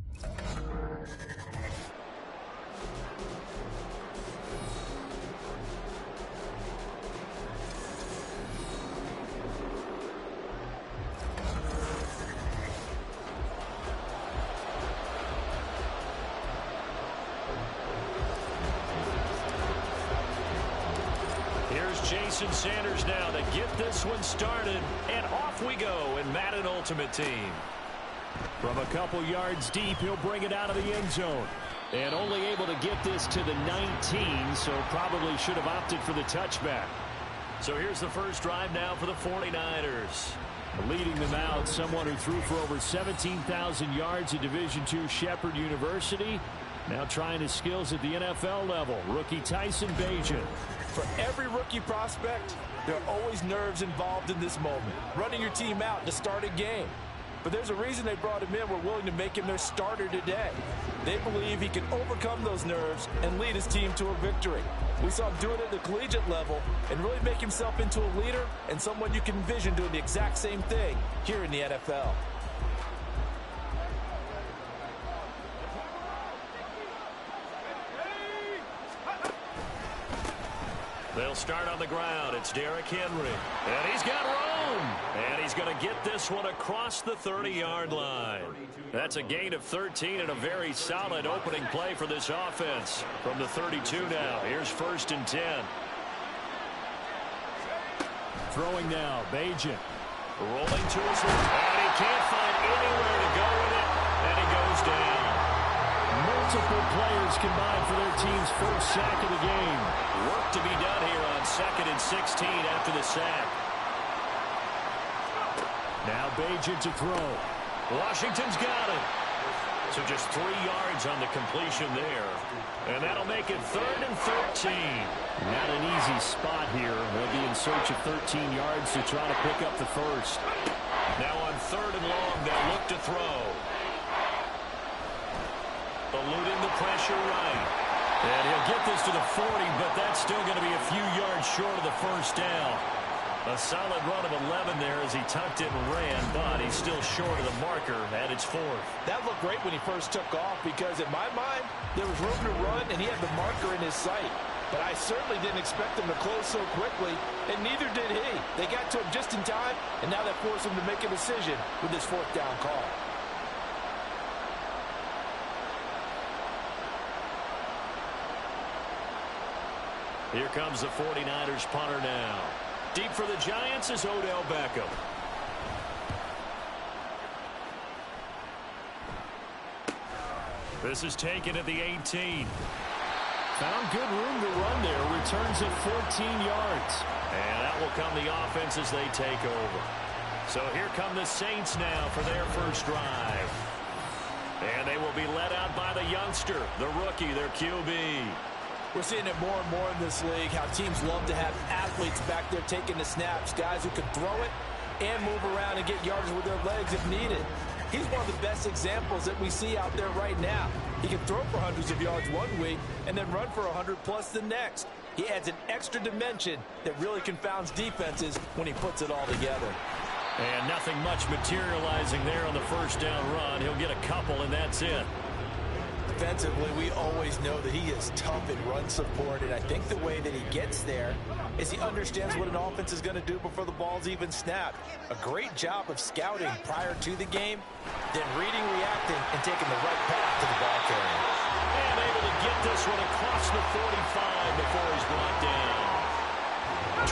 Jason Sanders now to get this one started, and off we go in Madden Ultimate Team. From a couple yards deep, he'll bring it out of the end zone. And only able to get this to the 19, so probably should have opted for the touchback. So here's the first drive now for the 49ers. Leading them out, someone who threw for over 17,000 yards at Division II Shepherd University. Now trying his skills at the NFL level. Rookie Tyson Bagent. For every rookie prospect, there are always nerves involved in this moment. Running your team out to start a game. But there's a reason they brought him in. We're willing to make him their starter today. They believe he can overcome those nerves and lead his team to a victory. We saw him do it at the collegiate level and really make himself into a leader and someone you can envision doing the exact same thing here in the NFL. They'll start on the ground. It's Derrick Henry. And he's got room. And he's going to get this one across the 30-yard line. That's a gain of 13 and a very solid opening play for this offense. From the 32 now. Here's 1st and 10. Throwing now, Bagent. Rolling to his left. And he can't find anywhere to go with it. And he goes down. Multiple players combined for their team's first sack of the game. Work to be done here on 2nd and 16 after the sack. Now Bagent to throw. Washington's got it. So just 3 yards on the completion there. And that'll make it 3rd and 13. Not an easy spot here. They'll be in search of 13 yards to try to pick up the first. Now on 3rd and long, they'll look to throw. Eluding the pressure right. And he'll get this to the 40, but that's still going to be a few yards short of the first down. A solid run of 11 there as he tucked it and ran, but he's still short of the marker at its 4th. That looked great when he first took off because, in my mind, there was room to run and he had the marker in his sight. But I certainly didn't expect him to close so quickly, and neither did he. They got to him just in time, and now that forced him to make a decision with this 4th down call. Here comes the 49ers punter now. Deep for the Giants is Odell Beckham. This is taken at the 18. Found good room to run there. Returns at 14 yards. And that will come the offense as they take over. So here come the Saints now for their first drive. And they will be led out by the youngster, the rookie, their QB. We're seeing it more and more in this league, how teams love to have athletes back there taking the snaps, guys who can throw it and move around and get yards with their legs if needed. He's one of the best examples that we see out there right now. He can throw for hundreds of yards one week and then run for 100+ the next. He adds an extra dimension that really confounds defenses when he puts it all together. And nothing much materializing there on the first down run. He'll get a couple, and that's it. Defensively, we always know that he is tough in run support, and I think the way that he gets there is he understands what an offense is going to do before the ball's even snapped. A great job of scouting prior to the game, then reading, reacting, and taking the right path to the ball carrier. And able to get this one across the 45 before he's brought down.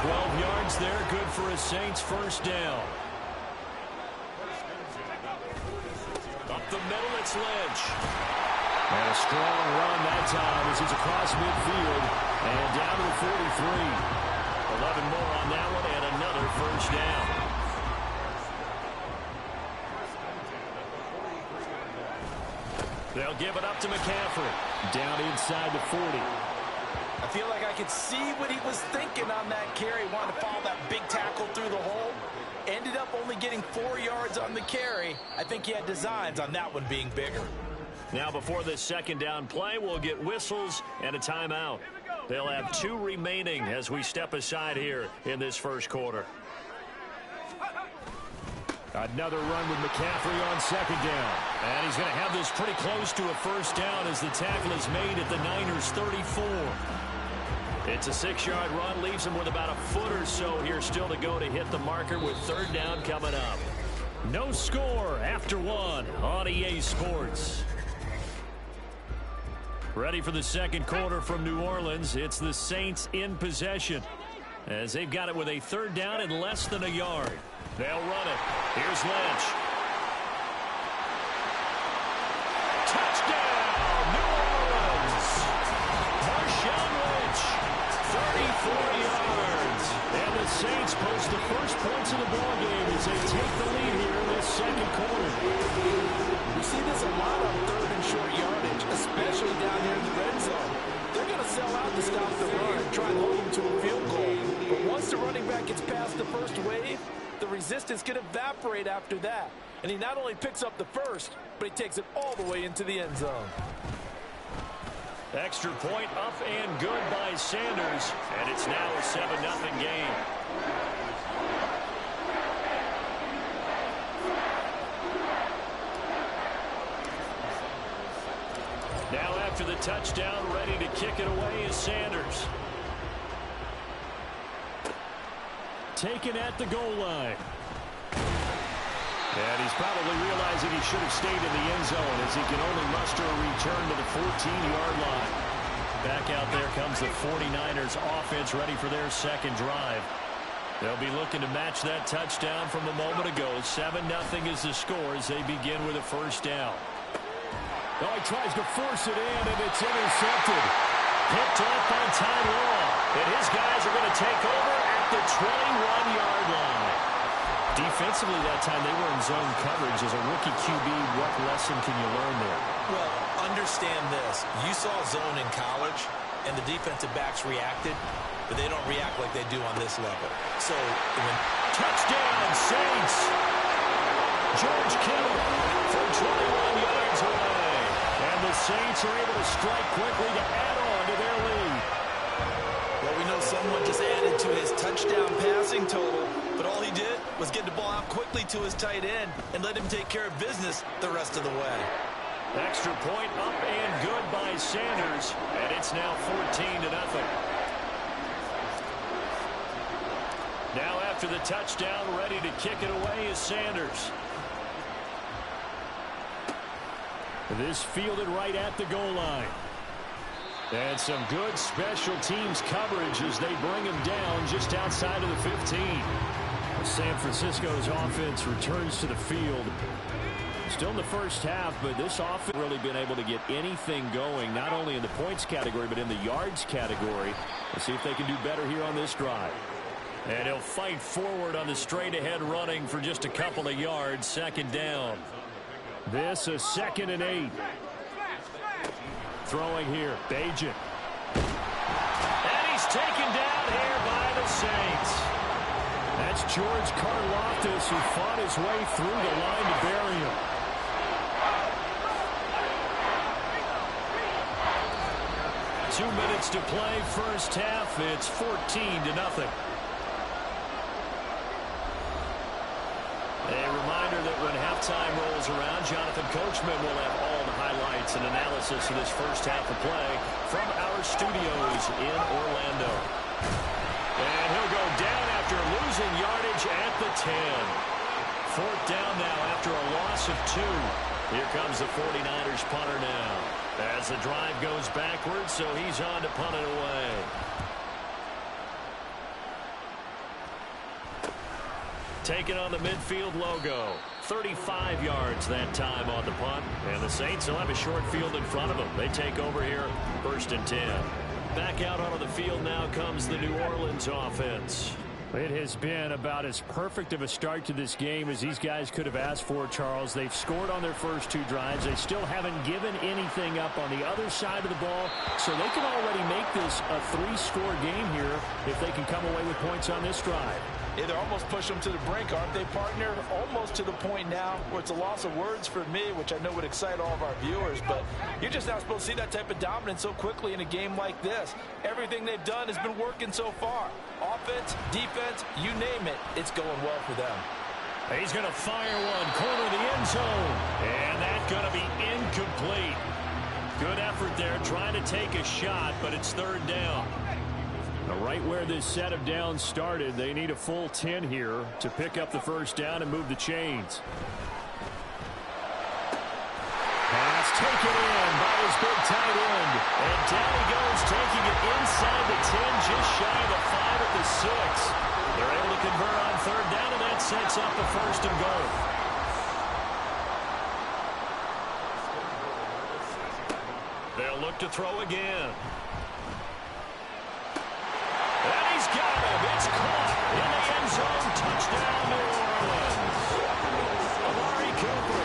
12 yards there, good for a Saints first down. Up the middle, it's Lynch. And a strong run that time as he's across midfield and down to the 43. 11 more on that one and another first down. They'll give it up to McCaffrey. Down inside the 40. I feel like I could see what he was thinking on that carry. Wanted to follow that big tackle through the hole. Ended up only getting 4 yards on the carry. I think he had designs on that one being bigger. Now before this second down play, we'll get whistles and a timeout. They'll have 2 remaining as we step aside here in this first quarter. Another run with McCaffrey on second down. And he's going to have this pretty close to a first down as the tackle is made at the Niners' 34. It's a 6-yard run, leaves him with about a foot or so here still to go to hit the marker with third down coming up. No score after 1 on EA Sports. Ready for the second quarter from New Orleans. It's the Saints in possession as they've got it with a third down and less than a yard. They'll run it. Here's Lynch. Touchdown, New Orleans. Marshawn Lynch, 34 yards. And the Saints post the first points of the ballgame as they take the lead here in this second quarter. We see this a lot on third and short yardage, especially down here in the red zone. They're going to sell out to stop the run and try and hold them to a field goal. But once the running back gets past the first wave, the resistance can evaporate after that. And he not only picks up the first, but he takes it all the way into the end zone. Extra point up and good by Sanders. And it's now a 7-0 game. Now after the touchdown, ready to kick it away is Sanders. Taken at the goal line. And he's probably realizing he should have stayed in the end zone as he can only muster a return to the 14-yard line. Back out there comes the 49ers offense ready for their second drive. They'll be looking to match that touchdown from a moment ago. 7-0 is the score as they begin with a first down. Oh, he tries to force it in, and it's intercepted. Picked off by Tyrell. And his guys are going to take over at the 21-yard line. Defensively that time, they were in zone coverage. As a rookie QB, what lesson can you learn there? Well, understand this. You saw zone in college, and the defensive backs reacted, but they don't react like they do on this level. So, touchdown, Saints! George Kittle from 21 yards away. And the Saints are able to strike quickly to add on to their lead. Well, we know someone just added to his touchdown passing total, but all he did was get the ball out quickly to his tight end and let him take care of business the rest of the way. Extra point up and good by Sanders, and it's now 14-0. Now after the touchdown, ready to kick it away is Sanders. This fielded right at the goal line. And some good special teams coverage as they bring him down just outside of the 15. San Francisco's offense returns to the field. Still in the first half, but this offense really been able to get anything going, not only in the points category, but in the yards category. Let's see if they can do better here on this drive. And he'll fight forward on the straight-ahead running for just a couple of yards. Second down. This is 2nd and 8. Throwing here, Bajan. And he's taken down here by the Saints. That's George Karlaftis who fought his way through the line to bury him. Two minutes to play, first half. It's 14-0. A reminder that when halftime rolls around, Jonathan Coachman will have all the highlights and analysis of this first half of play from our studios in Orlando. And he'll go down after losing yardage at the 10. Fourth down now after a loss of 2. Here comes the 49ers punter now. As the drive goes backwards, so he's on to punt it away. Taking on the midfield logo. 35 yards that time on the punt. And the Saints will have a short field in front of them. They take over here, 1st and 10. Back out onto the field now comes the New Orleans offense. It has been about as perfect of a start to this game as these guys could have asked for, Charles. They've scored on their first 2 drives. They still haven't given anything up on the other side of the ball, so they can already make this a 3-score game here if they can come away with points on this drive. Yeah, they're almost pushing them to the brink, aren't they, partner? Almost to the point now where it's a loss of words for me, which I know would excite all of our viewers, but you're just not supposed to see that type of dominance so quickly in a game like this. Everything they've done has been working so far. Offense, defense, you name it, it's going well for them. He's going to fire one, corner of the end zone, and that's going to be incomplete. Good effort there, trying to take a shot, but it's 3rd down. Now, right where this set of downs started, they need a full 10 here to pick up the first down and move the chains. Pass taken in by his big tight end. And down he goes, taking it inside the 10, just shy of the 5 at the 6. They're able to convert on 3rd down, and that sets up the 1st and goal. They'll look to throw again. And he's got him. It's caught in the end zone. Touchdown, New Orleans. Amari Cooper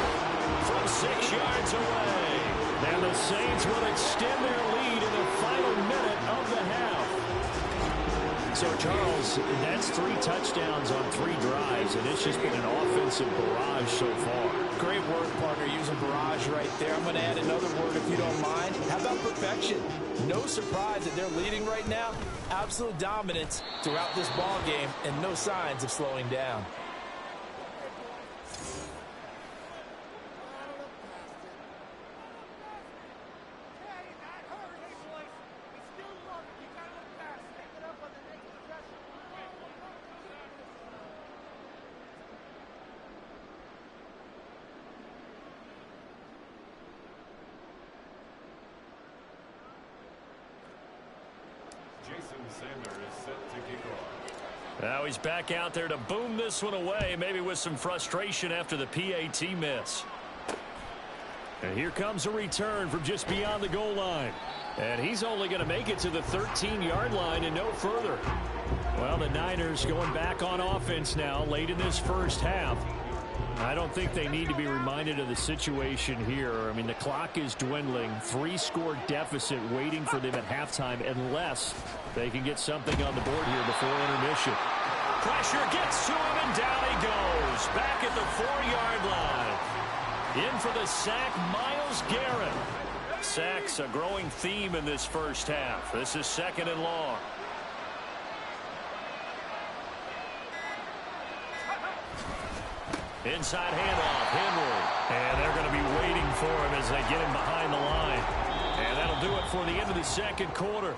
from 6 yards away. And the Saints will extend their lead in the final minute of the half. So, Charles, that's 3 touchdowns on 3 drives, and it's just been an offensive barrage so far. Great work, partner, using barrage right there. I'm going to add another word if you don't mind. How about perfection? No surprise that they're leading right now. Absolute dominance throughout this ball game and no signs of slowing down. Now he's back out there to boom this one away, maybe with some frustration after the PAT miss. And here comes a return from just beyond the goal line. And he's only going to make it to the 13-yard line and no further. Well, the Niners going back on offense now late in this first half. I don't think they need to be reminded of the situation here. I mean, the clock is dwindling. 3-score deficit waiting for them at halftime unless they can get something on the board here before intermission. Pressure gets to him, and down he goes. Back at the 4-yard line. In for the sack, Myles Garrett. Sacks a growing theme in this first half. This is 2nd and long. Inside handoff, Henry. And they're going to be waiting for him as they get him behind the line. And that'll do it for the end of the second quarter.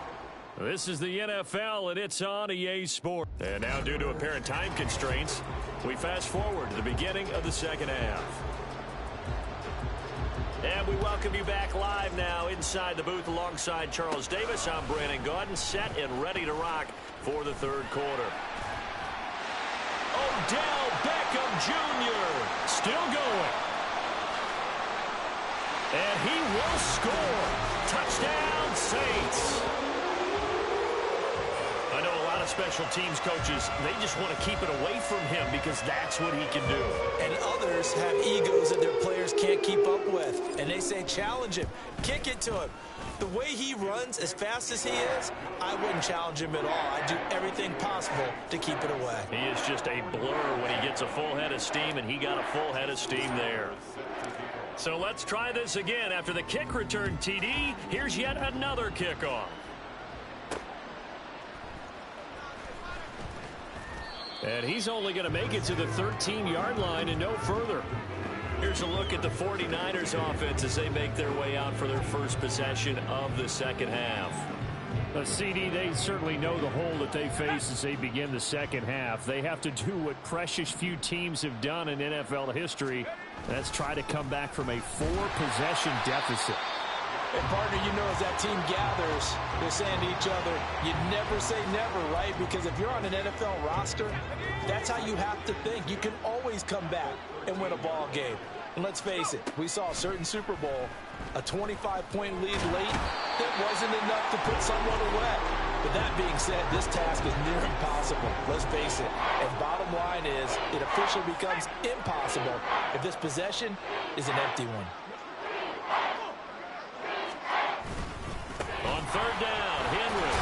This is the NFL, and it's on EA Sports. And now, due to apparent time constraints, we fast forward to the beginning of the second half. And we welcome you back live now inside the booth alongside Charles Davis. I'm Brandon Gaudin, set and ready to rock for the third quarter. Odell Beckham Jr. still going. And he will score. Touchdown, Saints. I know a lot of special teams coaches, they just want to keep it away from him because that's what he can do. And others have egos that their players can't keep up with. And they say, challenge him, kick it to him. The way he runs as fast as he is, I wouldn't challenge him at all. I'd do everything possible to keep it away. He is just a blur when he gets a full head of steam, and he got a full head of steam there. So let's try this again. After the kick return TD, here's yet another kickoff. And he's only going to make it to the 13-yard line and no further. Here's a look at the 49ers offense as they make their way out for their first possession of the second half. CD, they certainly know the hole that they face as they begin the second half. They have to do what precious few teams have done in NFL history. That's try to come back from a 4-possession deficit. And partner, you know, as that team gathers, they're saying to each other, you never say never, right? Because if you're on an NFL roster, that's how you have to think. You can always come back and win a ball game. And let's face it, we saw a certain Super Bowl, a 25-point lead late, that wasn't enough to put someone away. But that being said, this task is near impossible. Let's face it. And bottom line is, it officially becomes impossible if this possession is an empty one. On third down, Henry.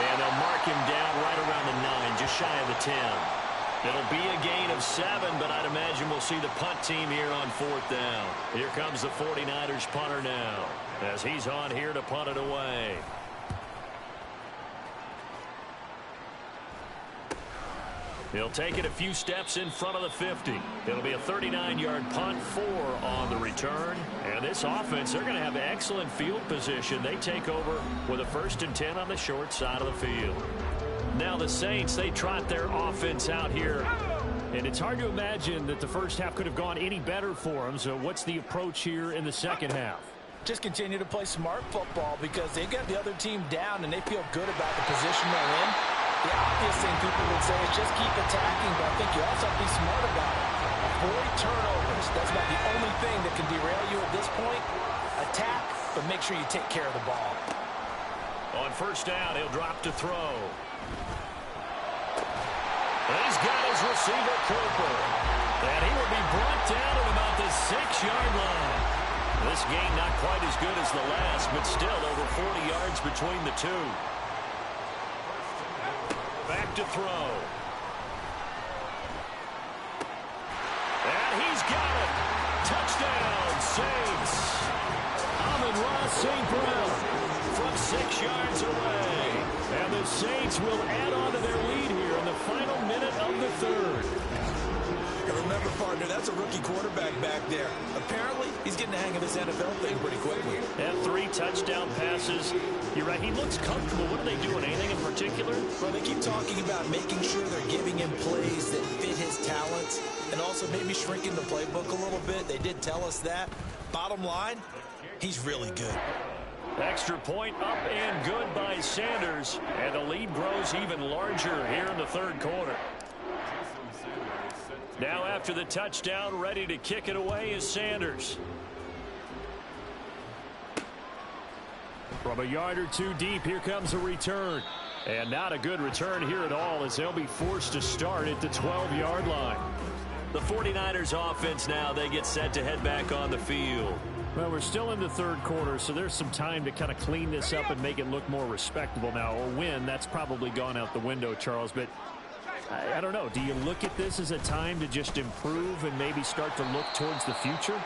And they'll mark him down right around the 9, just shy of the 10. It'll be a gain of 7, but I'd imagine we'll see the punt team here on fourth down. Here comes the 49ers punter now, as he's on here to punt it away. He'll take it a few steps in front of the 50. It'll be a 39-yard punt, 4 on the return. And this offense, they're going to have excellent field position. They take over with a 1st and 10 on the short side of the field. Now the Saints, they trot their offense out here. And it's hard to imagine that the first half could have gone any better for them. So what's the approach here in the second half? Just continue to play smart football because they got the other team down and they feel good about the position they're in. The obvious thing people would say is just keep attacking, but I think you also have to be smart about it. Avoid turnovers. That's about the only thing that can derail you at this point. Attack, but make sure you take care of the ball. On first down, he'll drop to throw. And he's got his receiver, Cooper. And he will be brought down at about the 6-yard line. This game not quite as good as the last, but still over 40 yards between the two. Back to throw. And he's got it. Touchdown, Saints. Amon-Ra St. Brown from 6 yards away. And the Saints will add on to their lead here in the final minute of the third. And remember, partner, that's a rookie quarterback back there. Apparently, he's getting the hang of this NFL thing pretty quickly. And 3 touchdown passes. You're right, he looks comfortable. What are they doing? Anything in particular? Well, they keep talking about making sure they're giving him plays that fit his talents and also maybe shrinking the playbook a little bit. They did tell us that. Bottom line, he's really good. Extra point up and good by Sanders. And the lead grows even larger here in the third quarter. Now after the touchdown, ready to kick it away is Sanders. From a yard or two deep, here comes a return. And not a good return here at all, as they'll be forced to start at the 12-yard line. The 49ers offense now, they get set to head back on the field. Well, we're still in the third quarter, so there's some time to kind of clean this up and make it look more respectable now. A win, that's probably gone out the window, Charles, but I don't know. Do you look at this as a time to just improve and maybe start to look towards the future?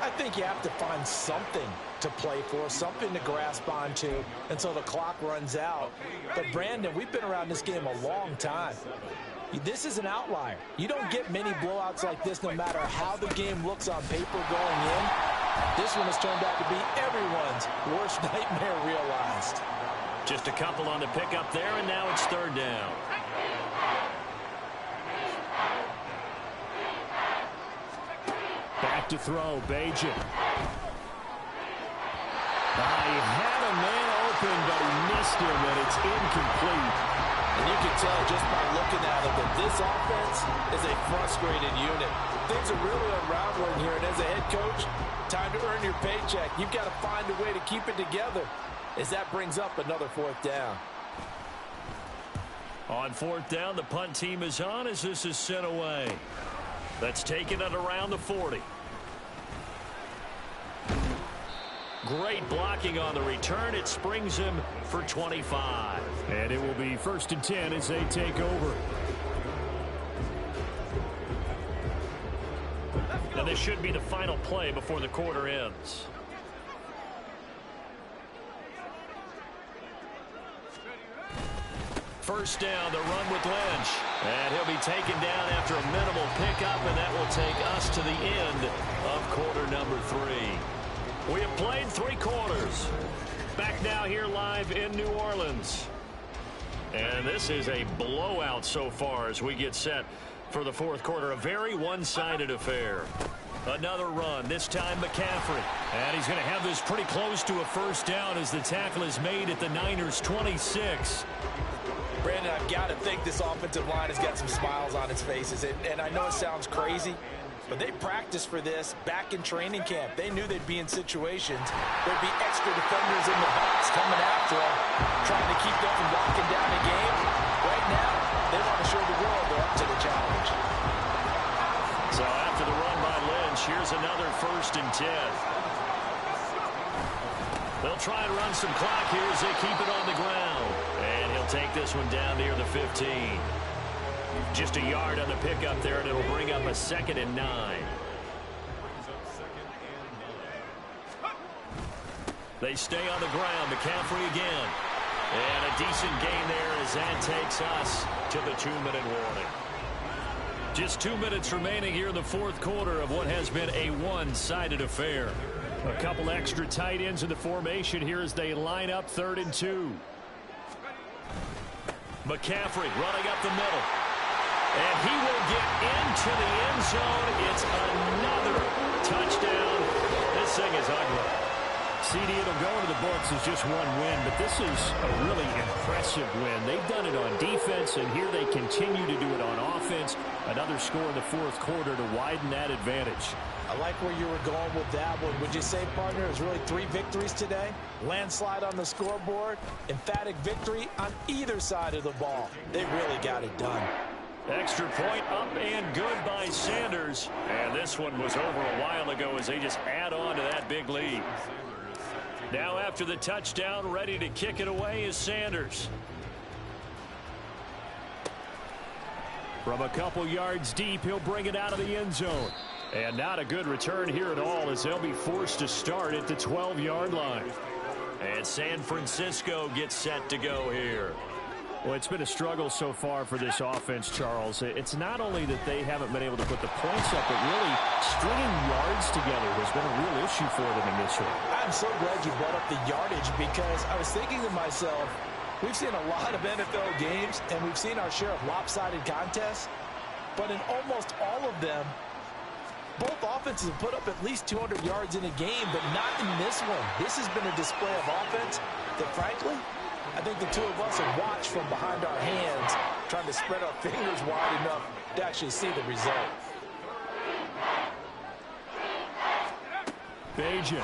I think you have to find something to play for, something to grasp onto until the clock runs out. But, Brandon, we've been around this game a long time. This is an outlier. You don't get many blowouts like this no matter how the game looks on paper going in. This one has turned out to be everyone's worst nightmare realized. Just a couple on the pickup there, and now it's third down. Back to throw, Bajan. He had a man open, but he missed him, and it's incomplete. And you can tell just by looking at it that this offense is a frustrated unit. Things are really unraveling here, and as a head coach, time to earn your paycheck. You've got to find a way to keep it together as that brings up another fourth down. On fourth down, the punt team is on as this is sent away. That's taken at around the 40. Great blocking on the return. It springs him for 25. And it will be 1st and 10 as they take over. And this should be the final play before the quarter ends. First down, the run with Lynch. And he'll be taken down after a minimal pickup, and that will take us to the end of quarter number 3. We have played 3 quarters. Back now here live in New Orleans. And this is a blowout so far as we get set for the fourth quarter. A very one-sided affair. Another run, this time McCaffrey. And he's going to have this pretty close to a first down as the tackle is made at the Niners' 26. Brandon, I've got to think this offensive line has got some smiles on its faces. And I know it sounds crazy, but they practiced for this back in training camp. They knew they'd be in situations. There'd be extra defenders in the box coming after them, trying to keep them from locking down the game. Right now, they want to show the world they're up to the challenge. So after the run by Lynch, here's another 1st and 10. They'll try and run some clock here as they keep it on the ground. And he'll take this one down near the 15. Just a yard on the pickup there, and it'll bring up a 2nd and 9. They stay on the ground. McCaffrey again. And a decent gain there as that takes us to the 2-minute warning. Just 2 minutes remaining here in the fourth quarter of what has been a one-sided affair. A couple extra tight ends in the formation here as they line up 3rd and 2. McCaffrey running up the middle. And he will get into the end zone. It's another touchdown. This thing is ugly. CD, it'll go into the books as just one win, but this is a really impressive win. They've done it on defense, and here they continue to do it on offense. Another score in the fourth quarter to widen that advantage. I like where you were going with that one. Would you say, partner, it was really 3 victories today? Landslide on the scoreboard, emphatic victory on either side of the ball. They really got it done. Extra point up and good by Sanders. And this one was over a while ago as they just add on to that big lead. Now after the touchdown, ready to kick it away is Sanders. From a couple yards deep, he'll bring it out of the end zone. And not a good return here at all as they'll be forced to start at the 12-yard line. And San Francisco gets set to go here. Well, it's been a struggle so far for this offense, Charles. It's not only that they haven't been able to put the points up, but really stringing yards together has been a real issue for them in this one. I'm so glad you brought up the yardage because I was thinking to myself, we've seen a lot of NFL games and we've seen our share of lopsided contests, but in almost all of them, both offenses have put up at least 200 yards in a game, but not in this one. This has been a display of offense that, frankly, I think the two of us have watched from behind our hands, trying to spread our fingers wide enough to actually see the result. Bajan.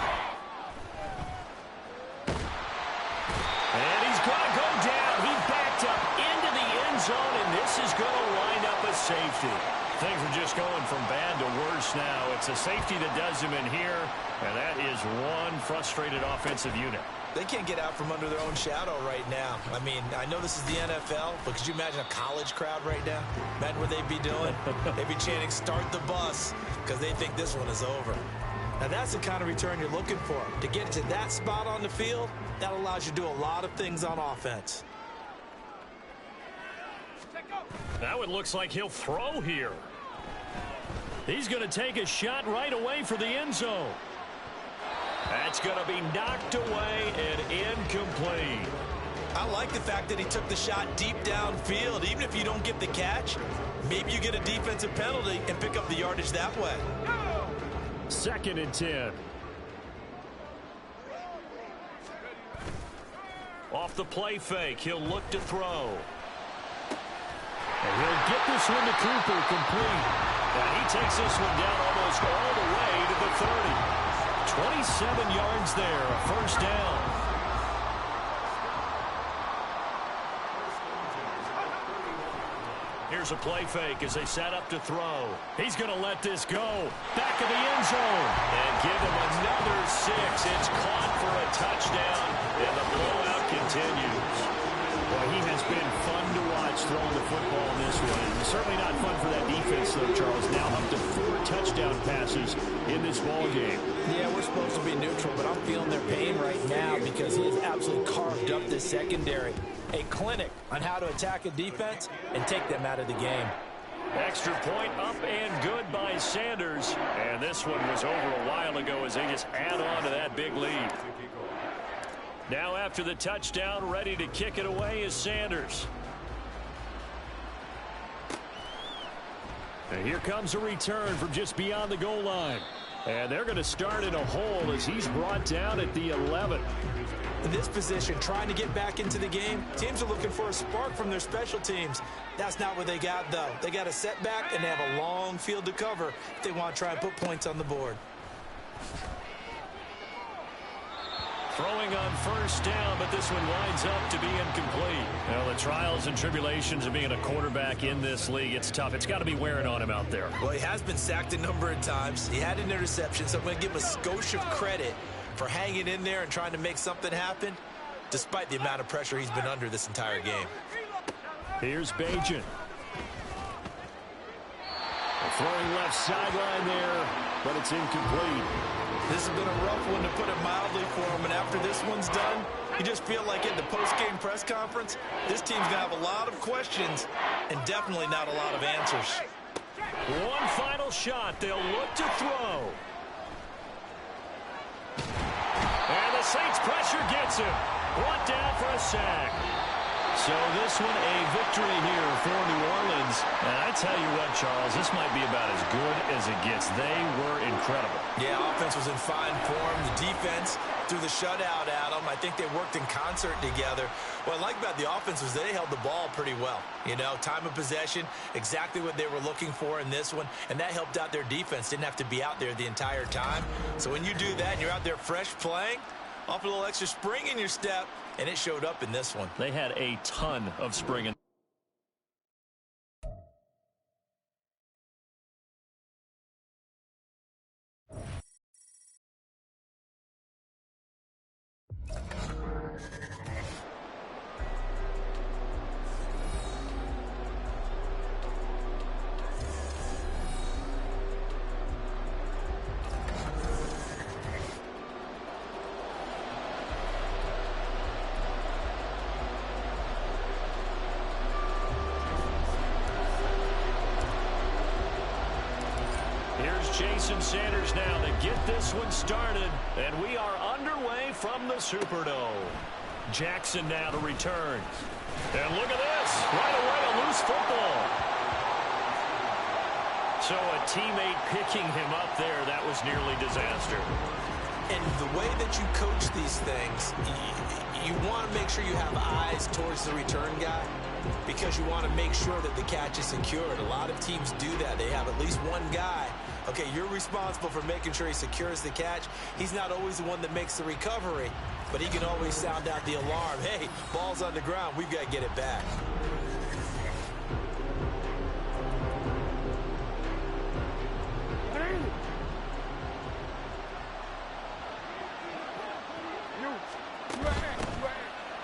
And he's going to go down. He backed up into the end zone, and this is going to wind up a safety. Things are just going from bad to worse now. It's a safety that does him in here, and that is one frustrated offensive unit. They can't get out from under their own shadow right now. I mean, I know this is the NFL, but could you imagine a college crowd right now? Imagine what they'd be doing. They'd be chanting, "Start the bus," because they think this one is over. Now, that's the kind of return you're looking for. To get to that spot on the field, that allows you to do a lot of things on offense. Now it looks like he'll throw here. He's going to take a shot right away for the end zone. That's going to be knocked away and incomplete. I like the fact that he took the shot deep downfield. Even if you don't get the catch, maybe you get a defensive penalty and pick up the yardage that way. 2nd and 10. Off the play fake, he'll look to throw. And he'll get this one to Cooper complete. And he takes this one down almost all the way to the 30. 27 yards there, a first down. Here's a play fake as they set up to throw. He's going to let this go. Back of the end zone. And give him another 6. It's caught for a touchdown, and the blowout continues. Well, he has been fun to watch throwing the football in this one. Certainly not fun for that defense, though, Charles. Now up to 4 touchdown passes in this ball game. Yeah, we're supposed to be neutral, but I'm feeling their pain right now because he has absolutely carved up the secondary. A clinic on how to attack a defense and take them out of the game. Extra point up and good by Sanders. And this one was over a while ago as they just add on to that big lead. Now after the touchdown, ready to kick it away is Sanders. And here comes a return from just beyond the goal line. And they're going to start in a hole as he's brought down at the 11. In this position, trying to get back into the game, teams are looking for a spark from their special teams. That's not what they got, though. They got a setback, and they have a long field to cover if they want to try and put points on the board. Throwing on first down, but this one winds up to be incomplete. Well, the trials and tribulations of being a quarterback in this league, it's tough. It's got to be wearing on him out there. Well, he has been sacked a number of times. He had an interception, so I'm going to give him a skosh of credit for hanging in there and trying to make something happen, despite the amount of pressure he's been under this entire game. Here's Bajan. Throwing left sideline there, but it's incomplete. This has been a rough one, to put it mildly, for him. And after this one's done, you just feel like at the post-game press conference, this team's going to have a lot of questions and definitely not a lot of answers. One final shot. They'll look to throw. And the Saints pressure gets him. Brought down for a sack. So this one a victory here for New Orleans. And I tell you what, Charles, this might be about as good as it gets. They were incredible. Yeah, offense was in fine form. The defense threw the shutout at them. I think they worked in concert together. What I like about the offense was they held the ball pretty well. You know, time of possession, exactly what they were looking for in this one, and that helped out their defense. Didn't have to be out there the entire time. So when you do that and you're out there fresh playing, off a little extra spring in your step, and it showed up in this one. They had a ton of spring in. Jason Sanders now to get this one started, and we are underway from the Superdome. Jackson now to return. And look at this, right away a loose football. So a teammate picking him up there, that was nearly disaster. And the way that you coach these things, you want to make sure you have eyes towards the return guy, because you want to make sure that the catch is secured. A lot of teams do that. They have at least one guy. Okay, you're responsible for making sure he secures the catch. He's not always the one that makes the recovery, but he can always sound out the alarm. Hey, ball's on the ground. We've got to get it back.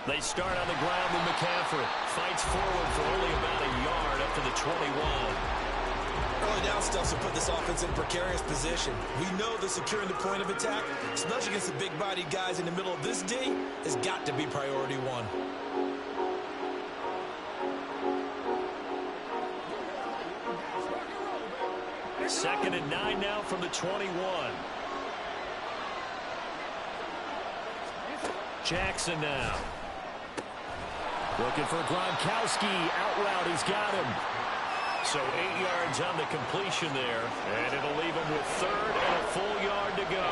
They start on the ground with McCaffrey. Fights forward for only about a yard up to the 21. Early down stuff will put this offense in precarious position. We know that securing the point of attack, especially against the big-bodied guys in the middle of this D, has got to be priority one. Second and 9 now from the 21. Jackson now. Looking for Gronkowski. Out route, he's got him. So 8 yards on the completion there, and it'll leave him with third and a full yard to go.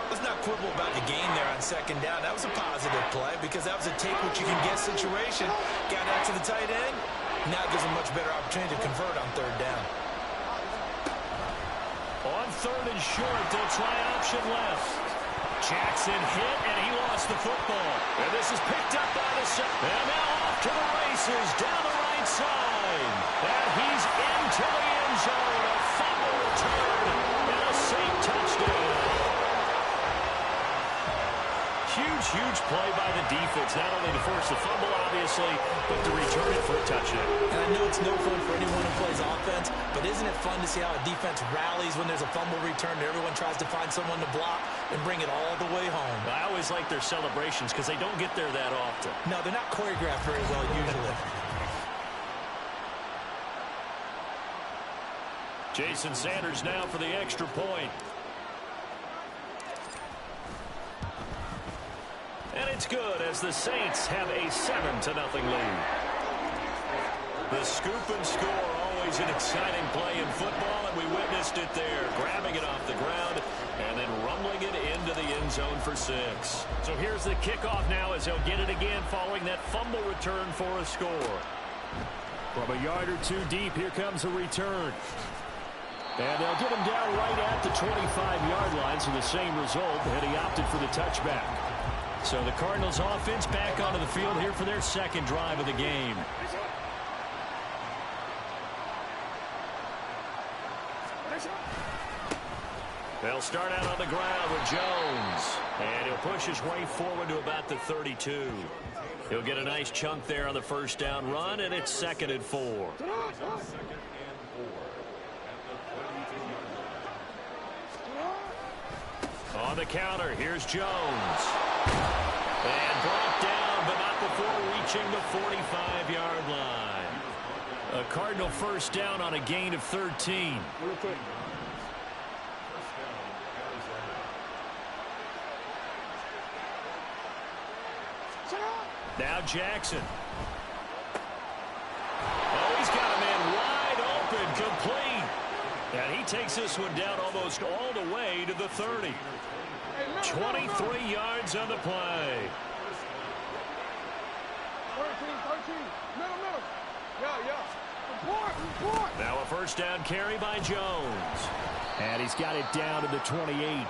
Let's not quibble about the gain there on second down. That was a positive play because that was a take-what-you-can-get situation. Got out to the tight end. Now gives him much better opportunity to convert on third down. On third and short, they'll try option left. Jackson hit, and he lost the football. And this is picked up by the center. And now off to the races down the right side. And he's into the end zone. A fumble return and a safe touchdown. Huge play by the defense, not only to force the fumble, obviously, but to return it for a touchdown. And I know it's no fun for anyone who plays offense, but isn't it fun to see how a defense rallies when there's a fumble return and everyone tries to find someone to block and bring it all the way home? I always like their celebrations because they don't get there that often. No, they're not choreographed very well usually. Jason Sanders now for the extra point. And it's good as the Saints have a 7-0 lead. The scoop and score, always an exciting play in football, and we witnessed it there, grabbing it off the ground and then rumbling it into the end zone for 6. So here's the kickoff now as he'll get it again following that fumble return for a score. From a yard or two deep, here comes a return. And they'll get him down right at the 25-yard line, so the same result, and he opted for the touchback. So the Cardinals offense back onto the field here for their second drive of the game. They'll start out on the ground with Jones. And he'll push his way forward to about the 32. He'll get a nice chunk there on the first down run, and it's 2nd and 4. On the counter, here's Jones. And brought down, but not before reaching the 45-yard line. A Cardinal first down on a gain of 13. Now Jackson. He's got a man wide open, complete. And he takes this one down almost all the way to the 30. 23 yards on the play. 13, middle. Yeah. Report. Now a first down carry by Jones. And he's got it down to the 28.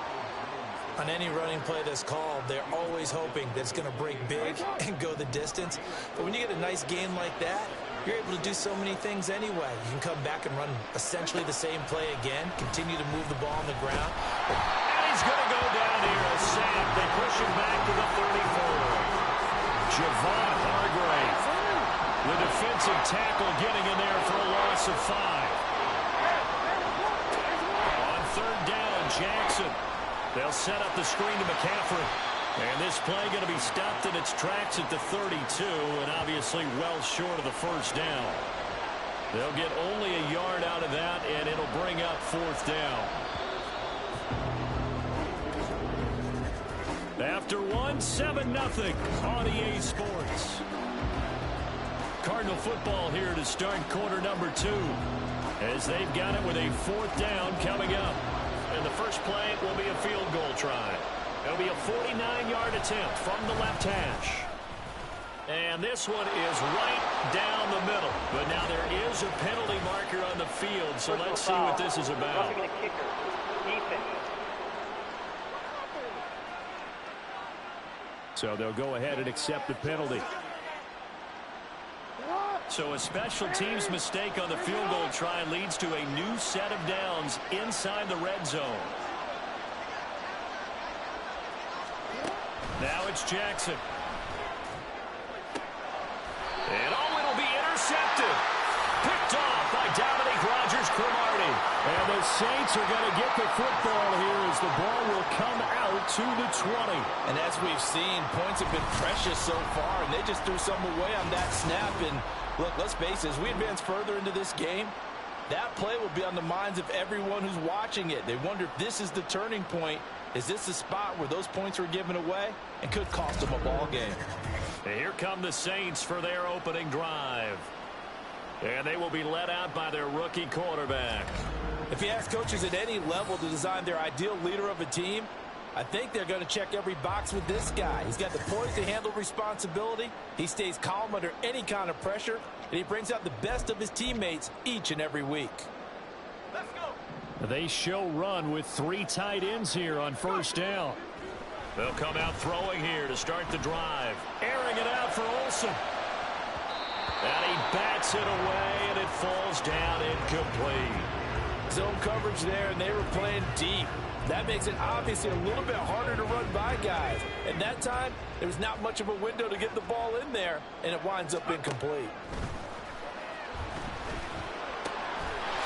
On any running play that's called, they're always hoping that it's going to break big and go the distance. But when you get a nice gain like that, you're able to do so many things anyway. You can come back and run essentially the same play again, continue to move the ball on the ground. And he's going to go down here, a sack. They push him back to the 34. Javon Hargrave, the defensive tackle, getting in there for a loss of 5. On third down, Jackson. They'll set up the screen to McCaffrey. And this play going to be stopped in its tracks at the 32, and obviously well short of the first down. They'll get only a yard out of that, and it'll bring up fourth down. After 7-0 on EA Sports. Cardinal football here to start quarter number 2, as they've got it with a fourth down coming up. And the first play will be a field goal try. It'll be a 49-yard attempt from the left hash. And this one is right down the middle. But now there is a penalty marker on the field, so let's see what this is about. So they'll go ahead and accept the penalty. So a special teams mistake on the field goal try leads to a new set of downs inside the red zone. Now it's Jackson. And it'll be intercepted. Picked off by Dominique Rodgers-Cromartie. And the Saints are going to get the football here as the ball will come out to the 20. And as we've seen, points have been precious so far, and they just threw some away on that snap. And look, let's face it, as we advance further into this game, that play will be on the minds of everyone who's watching it. They wonder if this is the turning point. Is this the spot where those points were given away and could cost them a ball game? And here come the Saints for their opening drive. And they will be led out by their rookie quarterback. If you ask coaches at any level to design their ideal leader of a team, I think they're going to check every box with this guy. He's got the poise to handle responsibility. He stays calm under any kind of pressure, and he brings out the best of his teammates each and every week. Let's go. They show run with 3 tight ends here on first down. They'll come out throwing here to start the drive. Airing it out for Olsen. And he bats it away, and it falls down incomplete. Zone coverage there, and they were playing deep. That makes it obviously a little bit harder to run by guys. And that time, there was not much of a window to get the ball in there, and it winds up incomplete.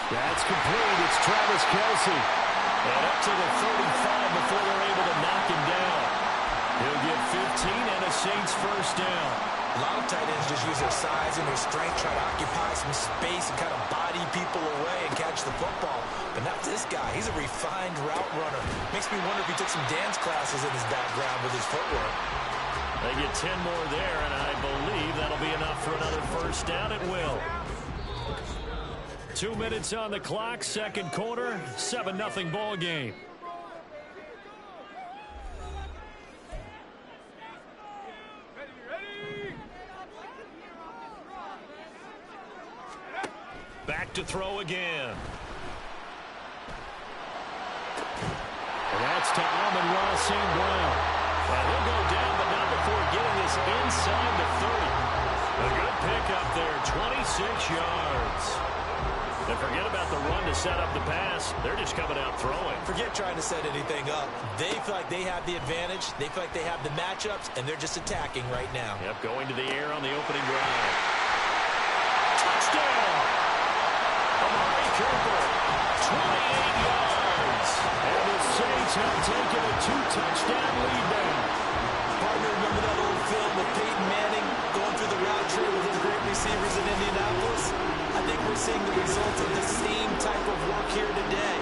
That's complete. It's Travis Kelce. And up to the 35 before they're able to knock him down. He'll get 15 and a Saints first down. A lot of tight ends just use their size and their strength, try to occupy some space and kind of body people away and catch the football. But not this guy. He's a refined route runner. Makes me wonder if he took some dance classes in his background with his footwork. They get 10 more there, and I believe that'll be enough for another first down. It will. 2 minutes on the clock, second quarter, 7-0 ball game. Back to throw again. And that's to Amon-Ra St. Brown. And he'll go down, but not before getting this inside the 30. A good pickup there, 26 yards. And forget about the run to set up the pass. They're just coming out throwing. Forget trying to set anything up. They feel like they have the advantage. They feel like they have the matchups, and they're just attacking right now. Yep, going to the air on the opening drive. Touchdown! Amari Cooper, 28 yards. And the Saints have taken a 2-touchdown lead now. Partner, remember that old film with Peyton Manning going through the route tree with his great receivers in Indianapolis? I think we're seeing the results of the same type of work here today.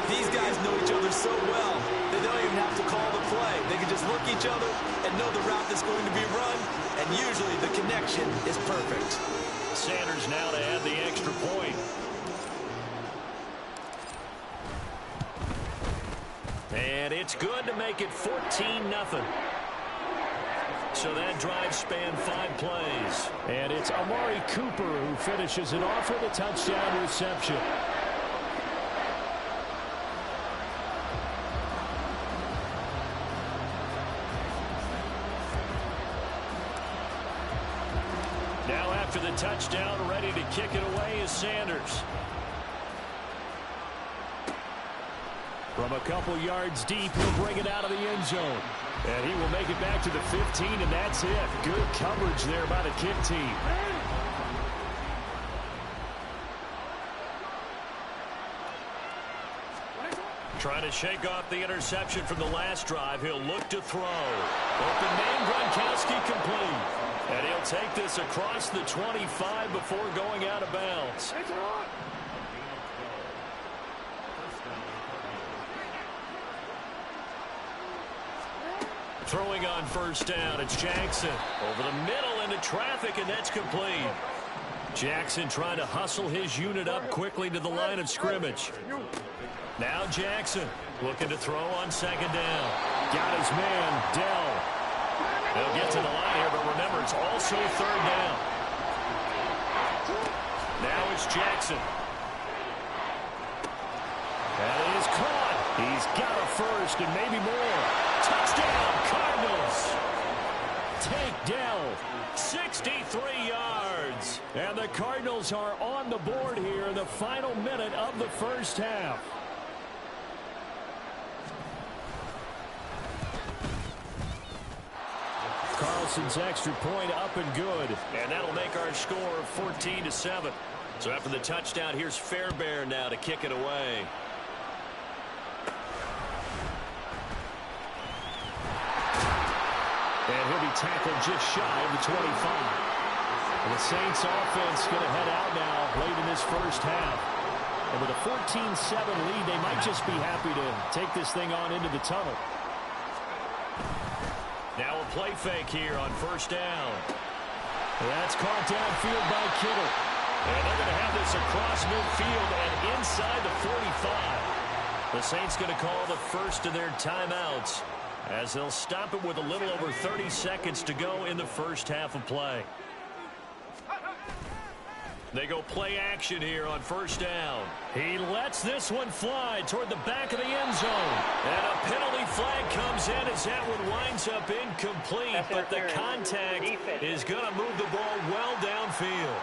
These guys know each other so well, they don't even have to call the play. They can just look each other and know the route that's going to be run, and usually the connection is perfect. Sanders now to add the extra point. And it's good to make it 14-0. So that drive spanned 5 plays. And it's Amari Cooper who finishes it off with a touchdown reception. Now after the touchdown, ready to kick it away is Sanders. From a couple yards deep, he'll bring it out of the end zone. And he will make it back to the 15, and that's it. Good coverage there by the kick team. Trying to shake off the interception from the last drive. He'll look to throw. Open man, Gronkowski complete. And he'll take this across the 25 before going out of bounds. Throwing on first down, it's Jackson. Over the middle into traffic, and that's complete. Jackson trying to hustle his unit up quickly to the line of scrimmage. Now Jackson looking to throw on second down. Got his man, Dell. He'll get to the line here, but remember, it's also third down. Now it's Jackson. That is caught. He's got a first and maybe more. Touchdown, Cardinals. Take Dell, 63 yards. And the Cardinals are on the board here in the final minute of the first half. Carlson's extra point up and good. And that'll make our score 14-7. So after the touchdown, here's Fairbairn now to kick it away. And he'll be tackled just shy of the 25. And the Saints offense going to head out now late in this first half. And with a 14-7 lead, they might just be happy to take this thing on into the tunnel. Now a play fake here on first down. That's caught downfield by Kittle. And they're going to have this across midfield and inside the 45. The Saints going to call the first of their timeouts, as they'll stop it with a little over 30 seconds to go in the first half of play. They go play action here on first down. He lets this one fly toward the back of the end zone. And a penalty flag comes in as that one winds up incomplete. But the contact is going to move the ball well downfield.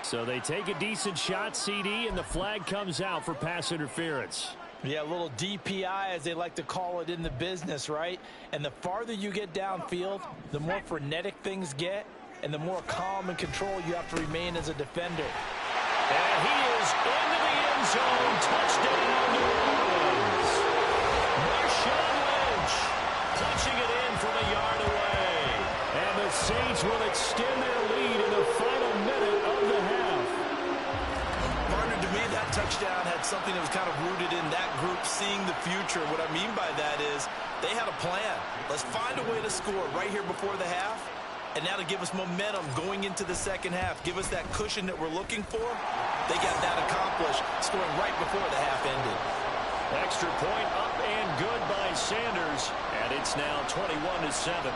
So they take a decent shot, CD, and the flag comes out for pass interference. Yeah, a little DPI, as they like to call it in the business, right? And the farther you get downfield, the more frenetic things get, and the more calm and control you have to remain as a defender. And he is into the end zone. Touchdown, New Orleans. Marshawn Lynch punching it in from a yard away. And the Saints will extend their lead in the final minute of the half. Partner, to me, that touchdown had something that was kind of rooted in that group seeing the future. What I mean by that is they had a plan. Let's find a way to score right here before the half. And now to give us momentum going into the second half, give us that cushion that we're looking for. They got that accomplished, scoring right before the half ended. Extra point up and good by Sanders. And it's now 21-7.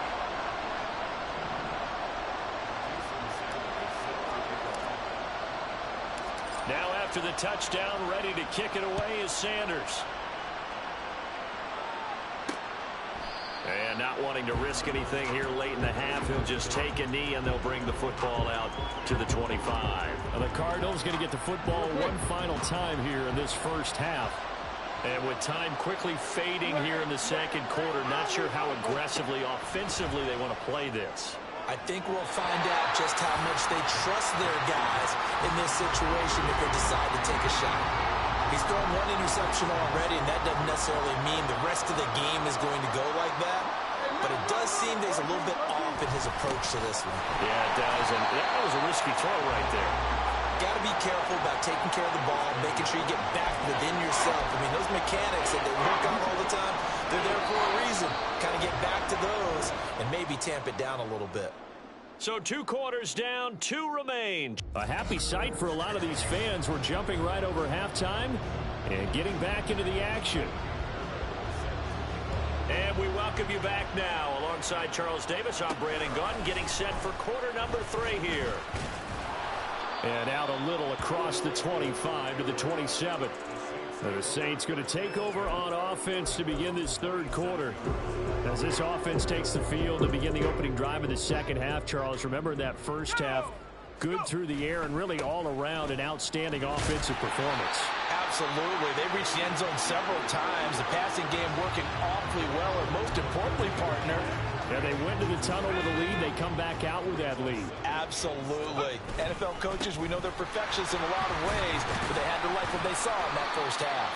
Now after the touchdown, ready to kick it away is Sanders. And not wanting to risk anything here late in the half, he'll just take a knee and they'll bring the football out to the 25. And the Cardinals going to get the football one final time here in this first half. And with time quickly fading here in the second quarter, not sure how aggressively, offensively they want to play this. I think we'll find out just how much they trust their guys in this situation if they decide to take a shot. He's thrown one interception already, and that doesn't necessarily mean the rest of the game is going to go like that. But it does seem there's a little bit off in his approach to this one. Yeah, it does, and that was a risky throw right there. Got to be careful about taking care of the ball, making sure you get back within yourself. I mean, those mechanics that they work on all the time, they're there for a reason. Kind of get back to those and maybe tamp it down a little bit. So 2 quarters down, 2 remain. A happy sight for a lot of these fans. We're jumping right over halftime and getting back into the action. And we welcome you back now. Alongside Charles Davis, I'm Brandon Gaudin, getting set for quarter number 3 here. And out a little across the 25 to the 27. The Saints going to take over on offense to begin this 3rd quarter. As this offense takes the field to begin the opening drive of the 2nd half, Charles, remember that 1st half, good through the air and really all around an outstanding offensive performance. Absolutely. They reached the end zone several times. The passing game working awfully well, and most importantly, partner, yeah, they went to the tunnel with a lead. They come back out with that lead. Absolutely. NFL coaches, we know they're perfectionists in a lot of ways, but they had to like what they saw in that 1st half.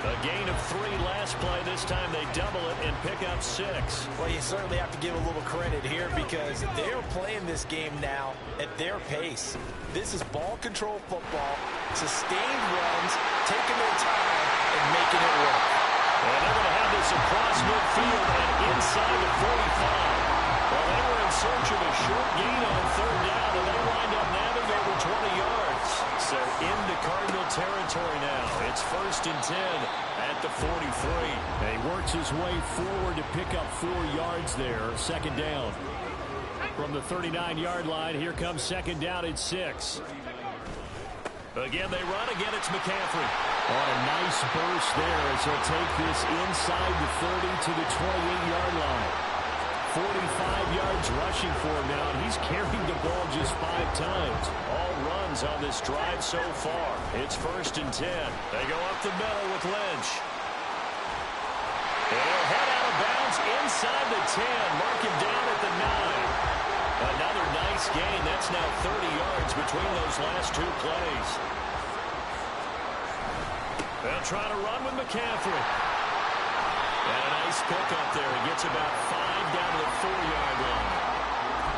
A gain of 3 last play. This time they double it and pick up 6. Well, you certainly have to give a little credit here because they're playing this game now at their pace. This is ball control football, sustained runs, taking their time, and making it work. And they're going to have this across midfield and inside the 45. Well, they were in search of a short gain on 3rd down, and they wind up nabbing over 20 yards. So into Cardinal territory now. It's 1st and 10 at the 43. And he works his way forward to pick up 4 yards there. 2nd down. From the 39-yard line, here comes 2nd down at 6. Again, they run. Again, it's McCaffrey. On a nice burst there as he'll take this inside the 30 to the 28-yard line. 45 yards rushing for him now, and he's carried the ball just 5 times. All runs on this drive so far. It's 1st and 10. They go up the middle with Lynch. And he'll head out of bounds inside the 10. Mark him down at the 9. Another nice gain. That's now 30 yards between those last 2 plays. They'll try to run with McCaffrey. And a nice pickup there. He gets about 5 down to the 4-yard line.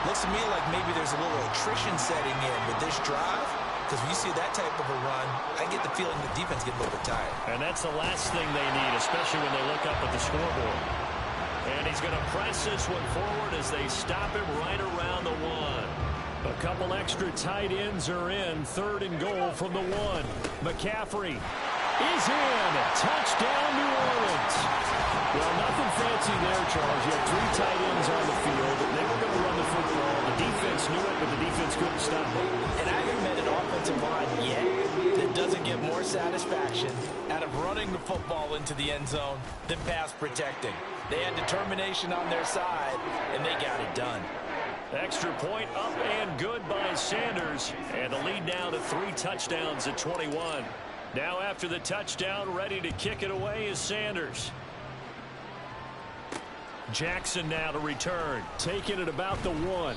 Looks to me like maybe there's a little attrition setting in with this drive. Because when you see that type of a run, I get the feeling the defense gets a little bit tired. And that's the last thing they need, especially when they look up at the scoreboard. And he's going to press this one forward as they stop him right around the 1. A couple extra tight ends are in. 3rd and goal from the 1. McCaffrey is in. Touchdown, New Orleans. Well, nothing fancy there, Charles. You have 3 tight ends on the field. They were going to run the football. The defense knew it, but the defense couldn't stop it. And I haven't met an offensive line yet that doesn't get more satisfaction out of running the football into the end zone than pass protecting. They had determination on their side, and they got it done. Extra point up and good by Sanders. And the lead now to 3 touchdowns at 21. Now after the touchdown, ready to kick it away is Sanders. Jackson now to return. Taking it about the 1.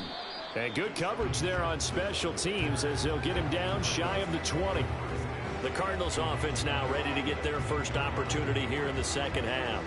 And good coverage there on special teams as they'll get him down shy of the 20. The Cardinals offense now ready to get their first opportunity here in the 2nd half.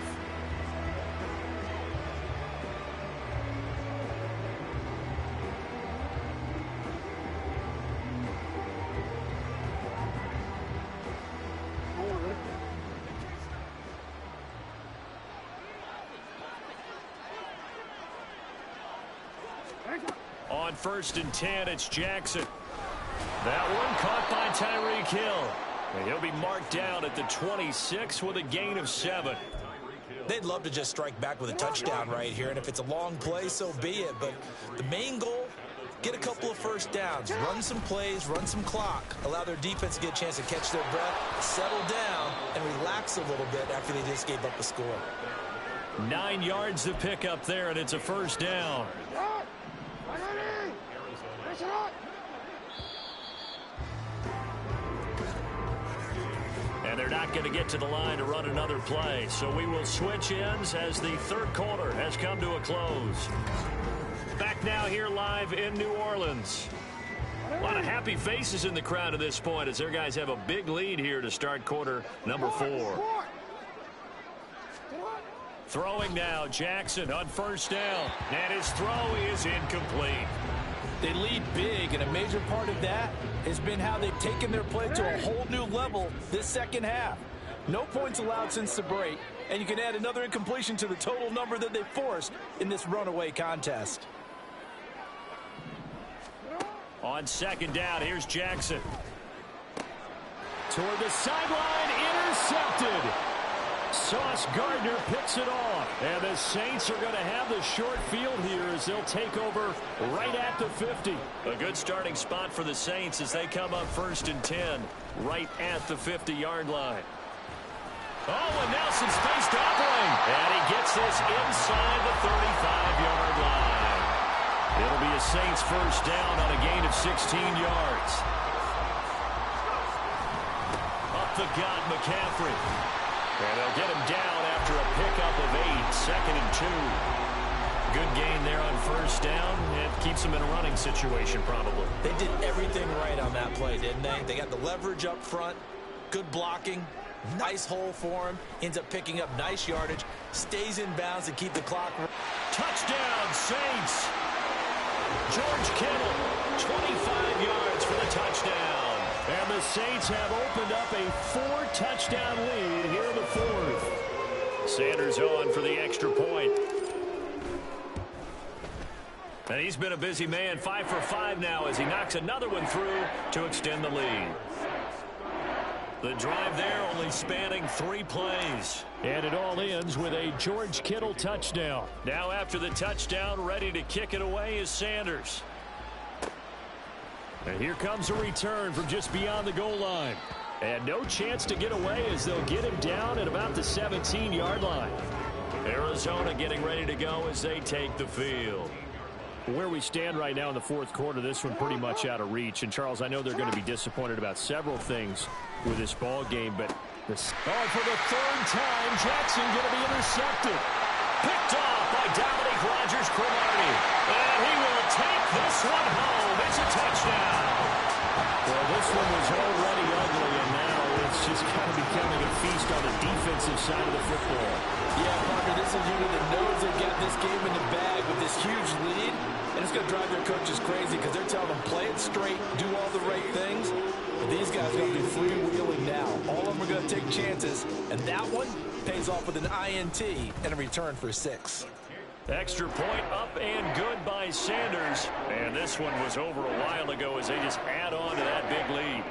On 1st and 10, it's Jackson. That one caught by Tyreek Hill. And he'll be marked down at the 26 with a gain of 7. They'd love to just strike back with a touchdown right here, and if it's a long play, so be it. But the main goal, get a couple of 1st downs, run some plays, run some clock, allow their defense to get a chance to catch their breath, settle down, and relax a little bit after they just gave up a score. 9 yards to pick up there, and it's a 1st down. And they're not going to get to the line to run another play. So we will switch ends as the 3rd quarter has come to a close. Back now here live in New Orleans. A lot of happy faces in the crowd at this point as their guys have a big lead here to start quarter number 4. Throwing now, Jackson on 1st down. And his throw is incomplete. They lead big, and a major part of that has been how they've taken their play to a whole new level this 2nd half. No points allowed since the break, and you can add another incompletion to the total number that they forced in this runaway contest. On second down, here's Jackson. Toward the sideline, intercepted. Sauce Gardner picks it off. And the Saints are going to have the short field here as they'll take over right at the 50. A good starting spot for the Saints as they come up 1st and 10 right at the 50-yard line. Oh, and Nelson spaced opening. And he gets this inside the 35-yard line. It'll be a Saints first down on a gain of 16 yards. Up the gut, McCaffrey. And they'll get him down after a pickup of 8, 2nd and 2. Good gain there on first down. It keeps them in a running situation probably. They did everything right on that play, didn't they? They got the leverage up front, good blocking, nice hole for him, ends up picking up nice yardage, stays in bounds and keep the clock. Touchdown, Saints. George Kittle, 25 yards for the touchdown. And the Saints have opened up a 4-touchdown lead here in the 4th. Sanders on for the extra point. And he's been a busy man, 5 for 5 now as he knocks another one through to extend the lead. The drive there only spanning 3 plays. And it all ends with a George Kittle touchdown. Now after the touchdown, ready to kick it away is Sanders. And here comes a return from just beyond the goal line. And no chance to get away as they'll get him down at about the 17-yard line. Arizona getting ready to go as they take the field. Where we stand right now in the 4th quarter, this one pretty much out of reach. And, Charles, I know they're going to be disappointed about several things with this ball game, but this. Oh, for the 3rd time, Jackson going to be intercepted. Picked off by Dominique Rodgers-Cromartie. And he will take this one home. It's a touchdown. Well, this one was already ugly, and now it's just kind of becoming a feast on the defensive side of the football. Yeah, Parker, this is a unit that knows they've got this game in the bag with this huge lead, and it's going to drive their coaches crazy because they're telling them play it straight, do all the right things. But these guys are going to be freewheeling now. All of them are going to take chances, and that one pays off with an INT and a return for 6. Extra point up and good by Sanders. And this one was over a while ago as they just add on to that big lead.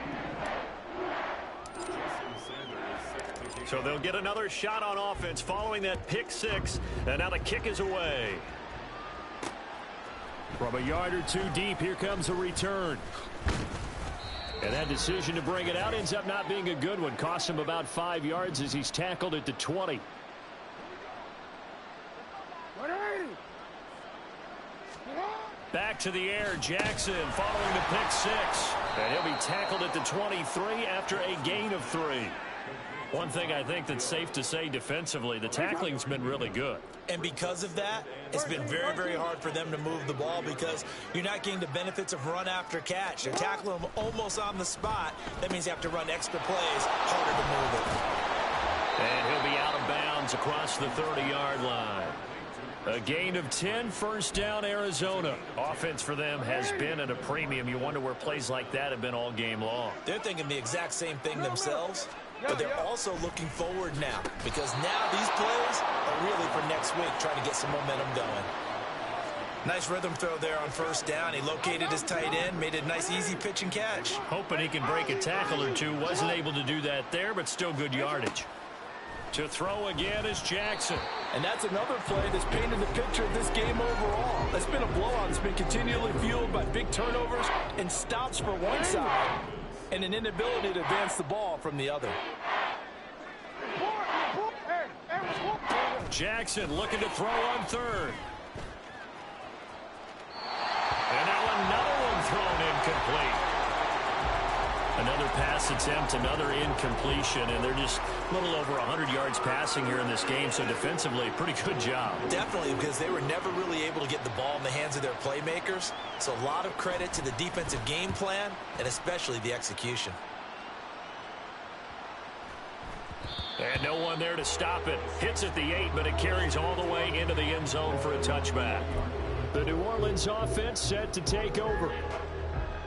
So they'll get another shot on offense following that pick 6. And now the kick is away. From a yard or 2 deep, here comes a return. And that decision to bring it out ends up not being a good one. Costs him about 5 yards as he's tackled at the 20. Back to the air, Jackson following the pick 6. And he'll be tackled at the 23 after a gain of 3. One thing I think that's safe to say defensively, the tackling's been really good. And because of that, it's been very, very hard for them to move the ball because you're not getting the benefits of run after catch. They're tackling them almost on the spot. That means you have to run extra plays, harder to move it. And he'll be out of bounds across the 30-yard line. A gain of 10, first down, Arizona. Offense for them has been at a premium. You wonder where plays like that have been all game long. They're thinking the exact same thing themselves, but they're also looking forward now because now these plays are really for next week, trying to get some momentum going. Nice rhythm throw there on first down. He located his tight end, made a nice easy pitch and catch. Hoping he can break a tackle or two. Wasn't able to do that there, but still good yardage. To throw again is Jackson. And that's another play that's painted the picture of this game overall. It's been a blowout. It's been continually fueled by big turnovers and stops for one side and an inability to advance the ball from the other. Jackson looking to throw on 3rd. And now another one thrown incomplete. Another pass attempt, another incompletion, and they're just a little over 100 yards passing here in this game, so defensively, pretty good job. Definitely, because they were never really able to get the ball in the hands of their playmakers, so a lot of credit to the defensive game plan, and especially the execution. And no one there to stop it. Hits at the 8, but it carries all the way into the end zone for a touchback. The New Orleans offense set to take over.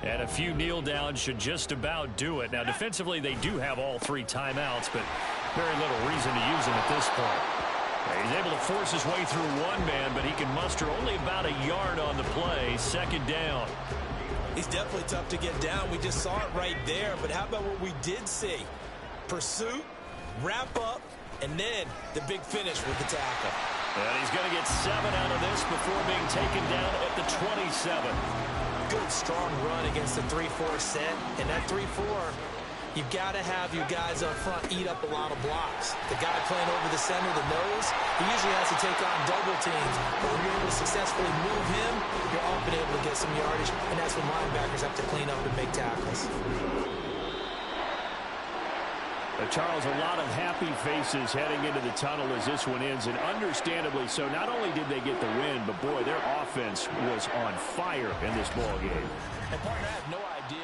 And a few kneel downs should just about do it. Now, defensively, they do have all 3 timeouts, but very little reason to use them at this point. He's able to force his way through one man, but he can muster only about a yard on the play. 2nd down. He's definitely tough to get down. We just saw it right there. But how about what we did see? Pursuit, wrap up, and then the big finish with the tackle. And he's going to get 7 out of this before being taken down at the 27. Good, strong run against the 3-4 set. And that 3-4, you've got to have your guys up front eat up a lot of blocks. The guy playing over the center, the nose, he usually has to take on double teams. But when you're able to successfully move him, you're often able to get some yardage. And that's when linebackers have to clean up and make tackles. Charles, a lot of happy faces heading into the tunnel as this one ends, and understandably so. Not only did they get the win, but boy, their offense was on fire in this ball game. And partner, I have no idea